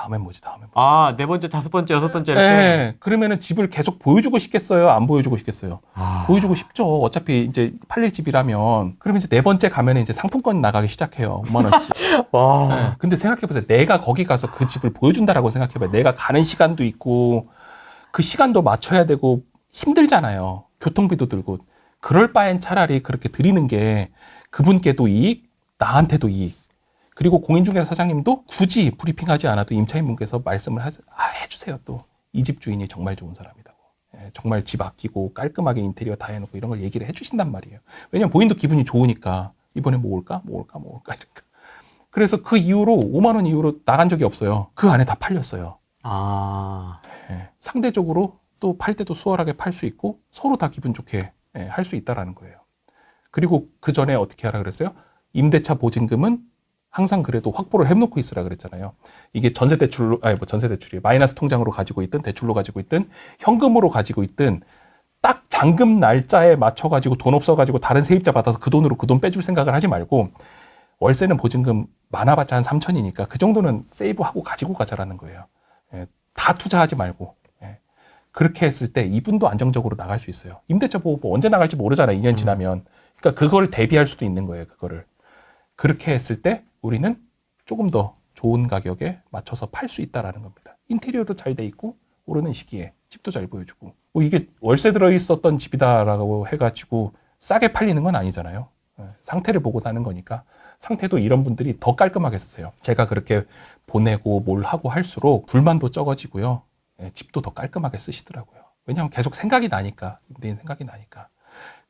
아, 네 번째, 다섯 번째, 여섯 번째 이렇게. 네, 그러면은 집을 계속 보여주고 싶겠어요? 안 보여주고 싶겠어요? 아. 보여주고 싶죠. 어차피 이제 팔릴 집이라면. 그러면 이제 네 번째 가면은 이제 상품권 나가기 시작해요. 5만 원씩. 와. 네, 근데 생각해보세요. 내가 거기 가서 그 집을 보여준다라고 생각해봐요. 내가 가는 시간도 있고, 그 시간도 맞춰야 되고, 힘들잖아요. 교통비도 들고. 그럴 바엔 차라리 그렇게 드리는 게 그분께도 이익, 나한테도 이익. 그리고 공인중개사 사장님도 굳이 브리핑하지 않아도 임차인분께서 말씀을 해주세요. 또 이 집 주인이 정말 좋은 사람이라고. 정말 집 아끼고 깔끔하게 인테리어 다 해놓고 이런 걸 얘기를 해주신단 말이에요. 왜냐면 본인도 기분이 좋으니까 이번에 뭐 올까 이러니까. 그래서 그 이후로 5만 원 이후로 나간 적이 없어요. 그 안에 다 팔렸어요. 아. 상대적으로 또 팔 때도 수월하게 팔 수 있고 서로 다 기분 좋게 할 수 있다라는 거예요. 그리고 그 전에 어떻게 하라 그랬어요? 임대차 보증금은 항상 그래도 확보를 해놓고 있으라 그랬잖아요. 이게 전세대출로, 전세대출이 마이너스 통장으로 가지고 있든 대출로 가지고 있든 현금으로 가지고 있든 딱 잔금 날짜에 맞춰가지고 돈 없어가지고 다른 세입자 받아서 그 돈으로 그 돈 빼줄 생각을 하지 말고 월세는 보증금 많아봤자 한 3천이니까 그 정도는 세이브하고 가지고 가자라는 거예요. 다 투자하지 말고. 그렇게 했을 때 이분도 안정적으로 나갈 수 있어요. 임대차 보호부 언제 나갈지 모르잖아요. 2년 지나면. 그러니까 그걸 대비할 수도 있는 거예요. 그거를. 그렇게 했을 때 우리는 조금 더 좋은 가격에 맞춰서 팔 수 있다라는 겁니다. 인테리어도 잘 돼 있고 오르는 시기에 집도 잘 보여주고 뭐 이게 월세 들어있었던 집이다라고 해가지고 싸게 팔리는 건 아니잖아요. 상태를 보고 사는 거니까 상태도 이런 분들이 더 깔끔하게 쓰세요. 제가 그렇게 보내고 뭘 하고 할수록 불만도 적어지고요. 집도 더 깔끔하게 쓰시더라고요. 왜냐하면 계속 생각이 나니까 임대인 생각이 나니까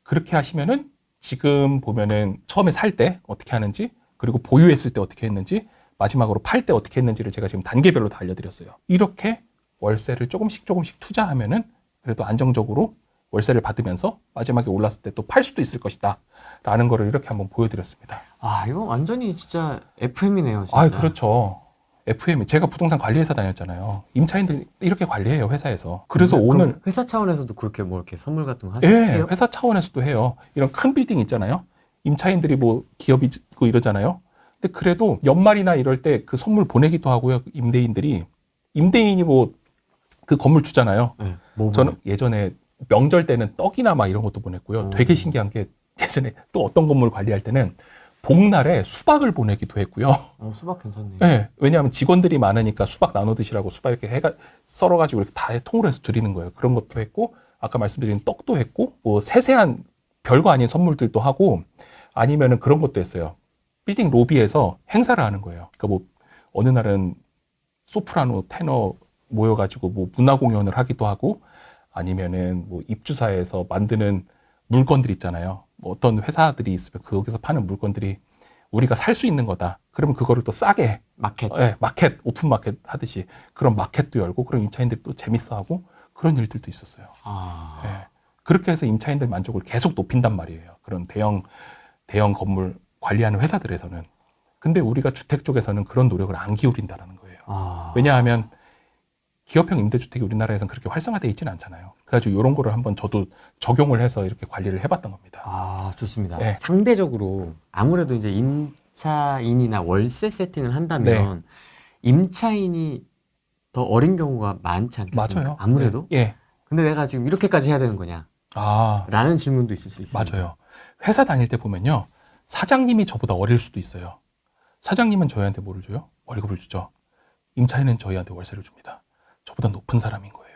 그렇게 하시면은 지금 보면은 처음에 살 때 어떻게 하는지 그리고 보유했을 때 어떻게 했는지 마지막으로 팔 때 어떻게 했는지를 제가 지금 단계별로 다 알려드렸어요. 이렇게 월세를 조금씩 투자하면은 그래도 안정적으로 월세를 받으면서 마지막에 올랐을 때 또 팔 수도 있을 것이다 라는 거를 이렇게 한번 보여드렸습니다. 아, 이거 완전히 진짜 FM이네요. 진짜. 아, 그렇죠. FM, 제가 부동산 관리회사 다녔잖아요. 임차인들 이렇게 관리해요, 회사에서. 그래서 오늘. 회사 차원에서도 그렇게 뭐 이렇게 선물 같은 거 예, 하세요? 회사 차원에서도 해요. 이런 큰 빌딩 있잖아요. 임차인들이 뭐 기업이 있고 이러잖아요. 근데 그래도 연말이나 이럴 때 그 선물 보내기도 하고요. 임대인이 뭐 그 건물 주잖아요. 네, 뭐 저는 예전에 명절 때는 떡이나 막 이런 것도 보냈고요. 되게 신기한 게 예전에 또 어떤 건물 관리할 때는 복날에 수박을 보내기도 했고요. 수박 괜찮네요. 네, 왜냐하면 직원들이 많으니까 수박 나눠 드시라고 수박 이렇게 썰어가지고 이렇게 다 통으로 해서 드리는 거예요. 그런 것도 했고, 아까 말씀드린 떡도 했고, 뭐 세세한 별거 아닌 선물들도 하고, 아니면은 그런 것도 했어요. 빌딩 로비에서 행사를 하는 거예요. 그러니까 뭐 어느 날은 소프라노, 테너 모여가지고 뭐 문화 공연을 하기도 하고, 아니면은 뭐 입주사에서 만드는 물건들 있잖아요. 뭐 어떤 회사들이 있으면 거기서 파는 물건들이 우리가 살 수 있는 거다. 그러면 그거를 또 싸게 마켓. 마켓, 오픈 마켓 하듯이 그런 마켓도 열고 그런 임차인들이 또 재밌어하고 그런 일들도 있었어요. 그렇게 해서 임차인들 만족을 계속 높인단 말이에요. 그런 대형 건물 관리하는 회사들에서는. 근데 우리가 주택 쪽에서는 그런 노력을 안 기울인다라는 거예요. 왜냐하면 기업형 임대주택이 우리나라에서는 그렇게 활성화되어 있지는 않잖아요. 그래가지고 이런 거를 한번 저도 적용을 해서 이렇게 관리를 해봤던 겁니다. 아, 좋습니다. 네. 상대적으로 아무래도 이제 임차인이나 월세 세팅을 한다면 임차인이 더 어린 경우가 많지 않겠습니까? 맞아요. 아무래도. 예. 근데 내가 지금 이렇게까지 해야 되는 거냐? 라는 질문도 있을 수 있어요. 맞아요. 회사 다닐 때 보면요. 사장님이 저보다 어릴 수도 있어요. 사장님은 저희한테 뭐를 줘요? 월급을 주죠. 임차인은 저희한테 월세를 줍니다. 저보다 높은 사람인 거예요.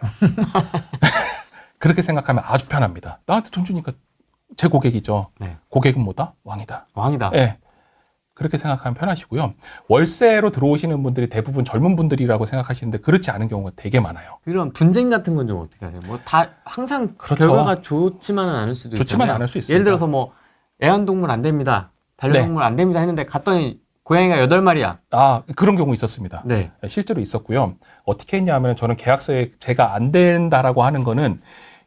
그렇게 생각하면 아주 편합니다. 나한테 돈 주니까 제 고객이죠. 네. 고객은 뭐다? 왕이다. 왕이다. 네. 그렇게 생각하면 편하시고요. 월세로 들어오시는 분들이 대부분 젊은 분들이라고 생각하시는데 그렇지 않은 경우가 되게 많아요. 이런 분쟁 같은 건 좀 어떻게 하세요? 뭐 다 항상 그렇죠. 결과가 좋지만은 않을 수도 좋지만 있잖아요. 않을 수 있습니다. 예를 들어서 뭐 애완동물 안 됩니다. 반려동물 안 됩니다 했는데 갔더니 고양이가 8마리야. 아, 그런 경우 있었습니다. 네. 실제로 있었고요. 어떻게 했냐면 저는 계약서에 제가 안 된다라고 하는 거는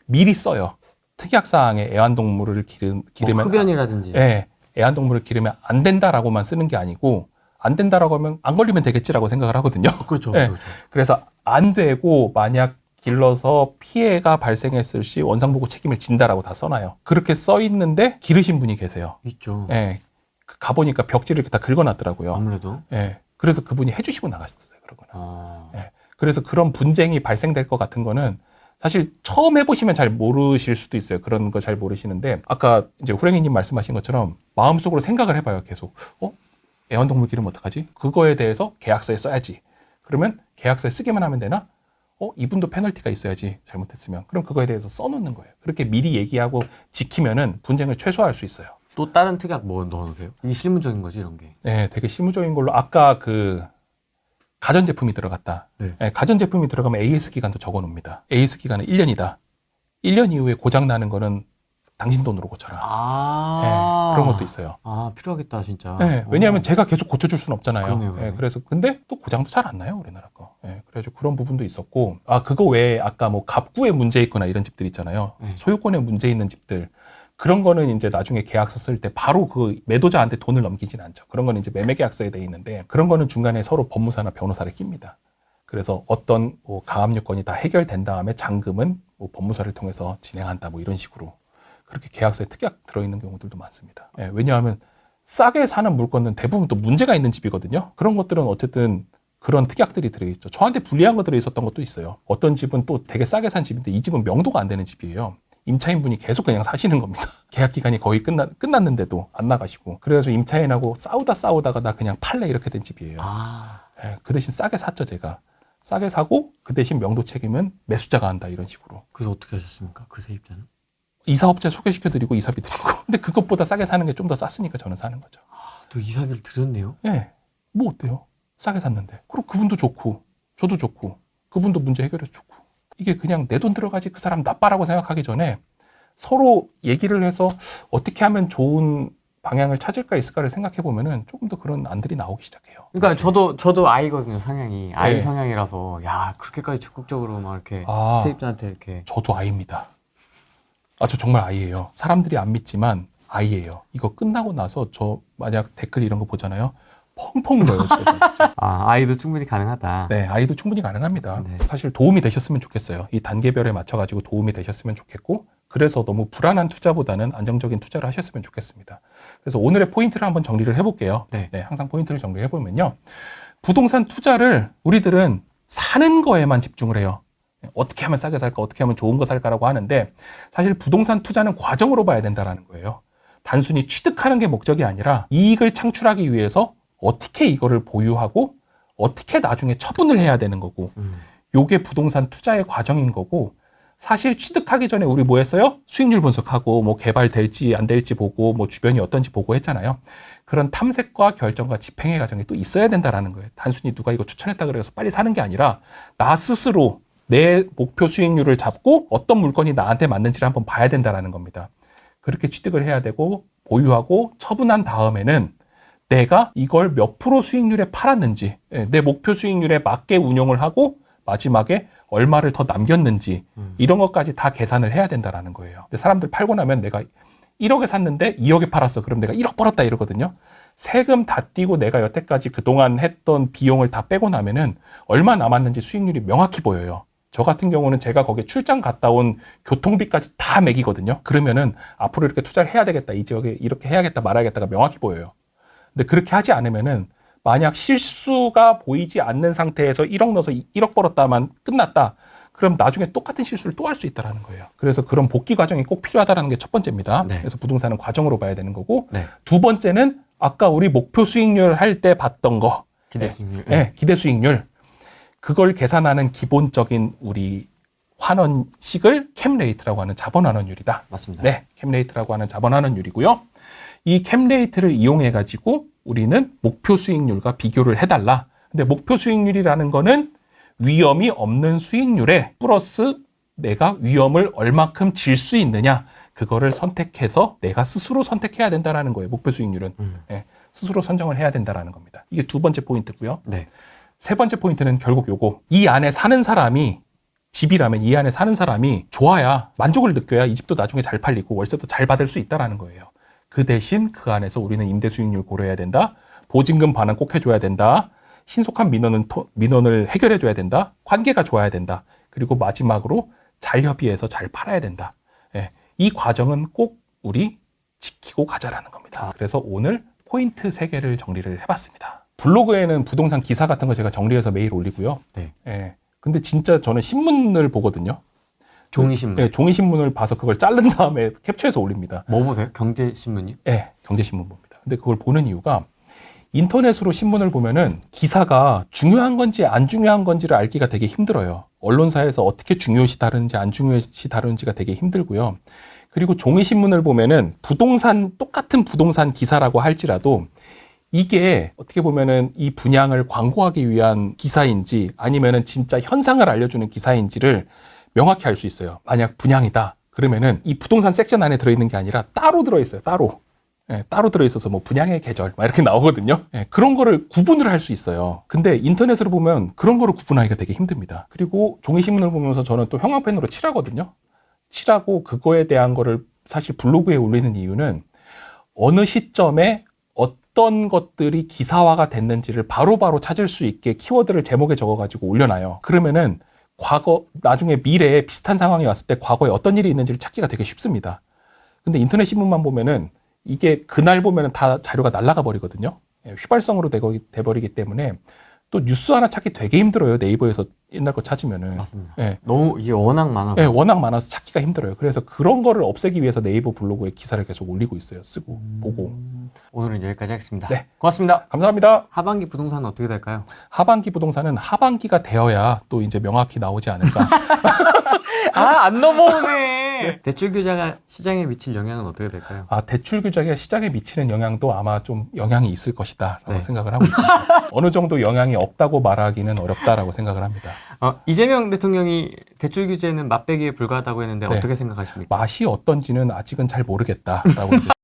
미리 써요. 특약사항에 애완동물을 기르면 흡연이라든지. 예, 애완동물을 기르면 안 된다라고만 쓰는 게 아니고 안 된다라고 하면 안 걸리면 되겠지라고 생각을 하거든요. 그렇죠. 예, 그렇죠. 그래서 안 되고 만약 길러서 피해가 발생했을 시 원상복구 책임을 진다라고 다 써놔요. 그렇게 써 있는데 기르신 분이 계세요. 있죠. 예, 가보니까 벽지를 이렇게 다 긁어놨더라고요. 아무래도. 예, 그래서 그분이 해주시고 나가셨어요. 그러거나. 아. 예, 그래서 그런 분쟁이 발생될 것 같은 거는 사실 처음 해보시면 잘 모르실 수도 있어요. 그런 거 잘 모르시는데 아까 이제 후랭이님 말씀하신 것처럼 마음속으로 생각을 해봐요. 계속 애완동물 기르면 어떡하지? 그거에 대해서 계약서에 써야지. 그러면 계약서에 쓰기만 하면 되나? 이분도 페널티가 있어야지. 잘못했으면. 그럼 그거에 대해서 써놓는 거예요. 그렇게 미리 얘기하고 지키면은 분쟁을 최소화할 수 있어요. 또 다른 특약 뭐 넣어놓으세요? 이게 실무적인 거지 이런 게. 네, 되게 실무적인 걸로 아까 그 가전제품이 들어갔다. 네. 네, 가전제품이 들어가면 AS 기간도 적어놓습니다. AS 기간은 1년이다. 1년 이후에 고장 나는 거는 당신 돈으로 고쳐라. 아. 네, 그런 것도 있어요. 아, 필요하겠다 진짜. 네, 왜냐하면 제가 계속 고쳐줄 수는 없잖아요. 그러네요, 네, 그래서 근데 또 고장도 잘 안 나요, 우리나라 거. 네, 그래서 그런 부분도 있었고, 그거 외에 아까 뭐 갑구에 문제 있거나 이런 집들 있잖아요. 네. 소유권에 문제 있는 집들. 그런 거는 이제 나중에 계약서 쓸 때 바로 그 매도자한테 돈을 넘기진 않죠. 그런 거는 이제 매매계약서에 돼 있는데 그런 거는 중간에 서로 법무사나 변호사를 낍니다. 그래서 어떤 뭐 가압류건이 다 해결된 다음에 잔금은 뭐 법무사를 통해서 진행한다 뭐 이런 식으로 그렇게 계약서에 특약 들어있는 경우들도 많습니다. 예, 왜냐하면 싸게 사는 물건은 대부분 또 문제가 있는 집이거든요. 그런 것들은 어쨌든 그런 특약들이 들어있죠. 저한테 불리한 거 들어있었던 것도 있어요. 어떤 집은 또 되게 싸게 산 집인데 이 집은 명도가 안 되는 집이에요. 임차인분이 계속 그냥 사시는 겁니다. 계약 기간이 거의 끝났는데도 안 나가시고. 그래서 임차인하고 싸우다가 나 그냥 팔래 이렇게 된 집이에요. 예, 그 대신 싸게 샀죠, 제가. 싸게 사고 그 대신 명도 책임은 매수자가 한다 이런 식으로. 그래서 어떻게 하셨습니까? 그 세입자는? 이사업체 소개시켜드리고 이사비 드리고. 근데 그것보다 싸게 사는 게 좀 더 쌌으니까 저는 사는 거죠. 또 이사비를 드렸네요. 예, 뭐 어때요? 싸게 샀는데. 그럼 그분도 좋고 저도 좋고 그분도 문제 해결해서 좋고. 이게 그냥 내 돈 들어가지 그 사람 나빠라고 생각하기 전에 서로 얘기를 해서 어떻게 하면 좋은 방향을 찾을까 있을까를 생각해 보면은 조금 더 그런 안들이 나오기 시작해요. 그러니까 저도 아이거든요, 성향이. 아이 네. 성향이라서 야, 그렇게까지 적극적으로 막 이렇게 세입자한테 이렇게. 저도 아이입니다. 저 정말 아이예요. 사람들이 안 믿지만 아이예요. 이거 끝나고 나서 저 만약 댓글 이런 거 보잖아요. 펑펑 울어요. 진짜. 아이도 충분히 가능하다. 네, 아이도 충분히 가능합니다. 네. 사실 도움이 되셨으면 좋겠어요. 이 단계별에 맞춰가지고 도움이 되셨으면 좋겠고, 그래서 너무 불안한 투자보다는 안정적인 투자를 하셨으면 좋겠습니다. 그래서 오늘의 포인트를 한번 정리를 해볼게요. 네. 항상 포인트를 정리해보면요. 부동산 투자를 우리들은 사는 거에만 집중을 해요. 어떻게 하면 싸게 살까, 어떻게 하면 좋은 거 살까라고 하는데, 사실 부동산 투자는 과정으로 봐야 된다는 거예요. 단순히 취득하는 게 목적이 아니라 이익을 창출하기 위해서 어떻게 이거를 보유하고 어떻게 나중에 처분을 해야 되는 거고 요게 부동산 투자의 과정인 거고 사실 취득하기 전에 우리 뭐 했어요? 수익률 분석하고 뭐 개발될지 안 될지 보고 뭐 주변이 어떤지 보고 했잖아요. 그런 탐색과 결정과 집행의 과정이 또 있어야 된다라는 거예요. 단순히 누가 이거 추천했다 그래서 빨리 사는 게 아니라 나 스스로 내 목표 수익률을 잡고 어떤 물건이 나한테 맞는지를 한번 봐야 된다라는 겁니다. 그렇게 취득을 해야 되고 보유하고 처분한 다음에는 내가 이걸 몇 프로 수익률에 팔았는지, 내 목표 수익률에 맞게 운용을 하고 마지막에 얼마를 더 남겼는지 이런 것까지 다 계산을 해야 된다는 거예요. 근데 사람들 팔고 나면 내가 1억에 샀는데 2억에 팔았어. 그럼 내가 1억 벌었다 이러거든요. 세금 다 떼고 내가 여태까지 그동안 했던 비용을 다 빼고 나면은 얼마 남았는지 수익률이 명확히 보여요. 저 같은 경우는 제가 거기에 출장 갔다 온 교통비까지 다 매기거든요. 그러면은 앞으로 이렇게 투자를 해야 되겠다. 이 지역에 이렇게 해야겠다 말아야겠다가 명확히 보여요. 근데 그렇게 하지 않으면은 만약 실수가 보이지 않는 상태에서 1억 넣어서 1억 벌었다만 끝났다. 그럼 나중에 똑같은 실수를 또 할 수 있다는 거예요. 그래서 그런 복귀 과정이 꼭 필요하다는 게 첫 번째입니다. 네. 그래서 부동산은 과정으로 봐야 되는 거고 네. 두 번째는 아까 우리 목표 수익률 할 때 봤던 거. 기대 수익률. 네, 기대 수익률. 그걸 계산하는 기본적인 우리 환원식을 캡레이트라고 하는 자본 환원율이다. 맞습니다. 네, 캡레이트라고 하는 자본 환원율이고요. 이 캡레이트를 이용해 가지고 우리는 목표 수익률과 비교를 해달라. 근데 목표 수익률이라는 거는 위험이 없는 수익률에 플러스 내가 위험을 얼마큼 질 수 있느냐, 그거를 선택해서 내가 스스로 선택해야 된다는 거예요. 목표 수익률은 네, 스스로 선정을 해야 된다는 겁니다. 이게 두 번째 포인트고요. 네. 세 번째 포인트는 결국 요거. 이 안에 사는 사람이, 집이라면 이 안에 사는 사람이 좋아야, 만족을 느껴야 이 집도 나중에 잘 팔리고 월세도 잘 받을 수 있다는 거예요. 그 대신 그 안에서 우리는 임대 수익률 고려해야 된다. 보증금 반환 꼭 해줘야 된다. 신속한 민원을 해결해줘야 된다. 관계가 좋아야 된다. 그리고 마지막으로 잘 협의해서 잘 팔아야 된다. 예, 이 과정은 꼭 우리 지키고 가자라는 겁니다. 그래서 오늘 포인트 3개를 정리를 해봤습니다. 블로그에는 부동산 기사 같은 거 제가 정리해서 매일 올리고요. 네. 예, 근데 진짜 저는 신문을 보거든요. 종이신문. 예, 종이신문을 봐서 그걸 자른 다음에 캡처해서 올립니다. 뭐 보세요? 경제신문이요? 예, 경제신문 봅니다. 근데 그걸 보는 이유가 인터넷으로 신문을 보면은 기사가 중요한 건지 안 중요한 건지를 알기가 되게 힘들어요. 언론사에서 어떻게 중요시 다루는지 안 중요시 다루는지가 되게 힘들고요. 그리고 종이신문을 보면은 똑같은 부동산 기사라고 할지라도 이게 어떻게 보면은 이 분양을 광고하기 위한 기사인지 아니면은 진짜 현상을 알려주는 기사인지를 명확히 알 수 있어요. 만약 분양이다 그러면은 이 부동산 섹션 안에 들어있는 게 아니라 따로 들어있어요. 따로. 예, 따로 들어있어서 뭐 분양의 계절 막 이렇게 나오거든요. 예, 그런 거를 구분을 할 수 있어요. 근데 인터넷으로 보면 그런 거를 구분하기가 되게 힘듭니다. 그리고 종이신문을 보면서 저는 또 형광펜으로 칠하거든요. 칠하고 그거에 대한 거를 사실 블로그에 올리는 이유는 어느 시점에 어떤 것들이 기사화가 됐는지를 바로바로 찾을 수 있게 키워드를 제목에 적어가지고 올려놔요. 그러면은 나중에 미래에 비슷한 상황이 왔을 때 과거에 어떤 일이 있는지를 찾기가 되게 쉽습니다. 근데 인터넷 신문만 보면은 이게 그날 보면은 다 자료가 날아가 버리거든요. 휘발성으로 돼버리기 때문에 또 뉴스 하나 찾기 되게 힘들어요. 네이버에서 옛날 거 찾으면은. 맞습니다. 예. 너무 이게 워낙 많아서. 예, 워낙 많아서 찾기가 힘들어요. 그래서 그런 거를 없애기 위해서 네이버 블로그에 기사를 계속 올리고 있어요. 쓰고 보고. 오늘은 여기까지 하겠습니다. 네. 고맙습니다. 감사합니다. 하반기 부동산은 어떻게 될까요? 하반기 부동산은 하반기가 되어야 또 이제 명확히 나오지 않을까. 안 넘어오네. 대출 규제가 시장에 미칠 영향은 어떻게 될까요? 대출 규제가 시장에 미치는 영향도 아마 좀 영향이 있을 것이다 라고 네. 생각을 하고 있습니다. 어느 정도 영향이 없다고 말하기는 어렵다라고 생각을 합니다. 이재명 대통령이 대출 규제는 맛배기에 불과하다고 했는데 네. 어떻게 생각하십니까? 맛이 어떤지는 아직은 잘 모르겠다라고 이제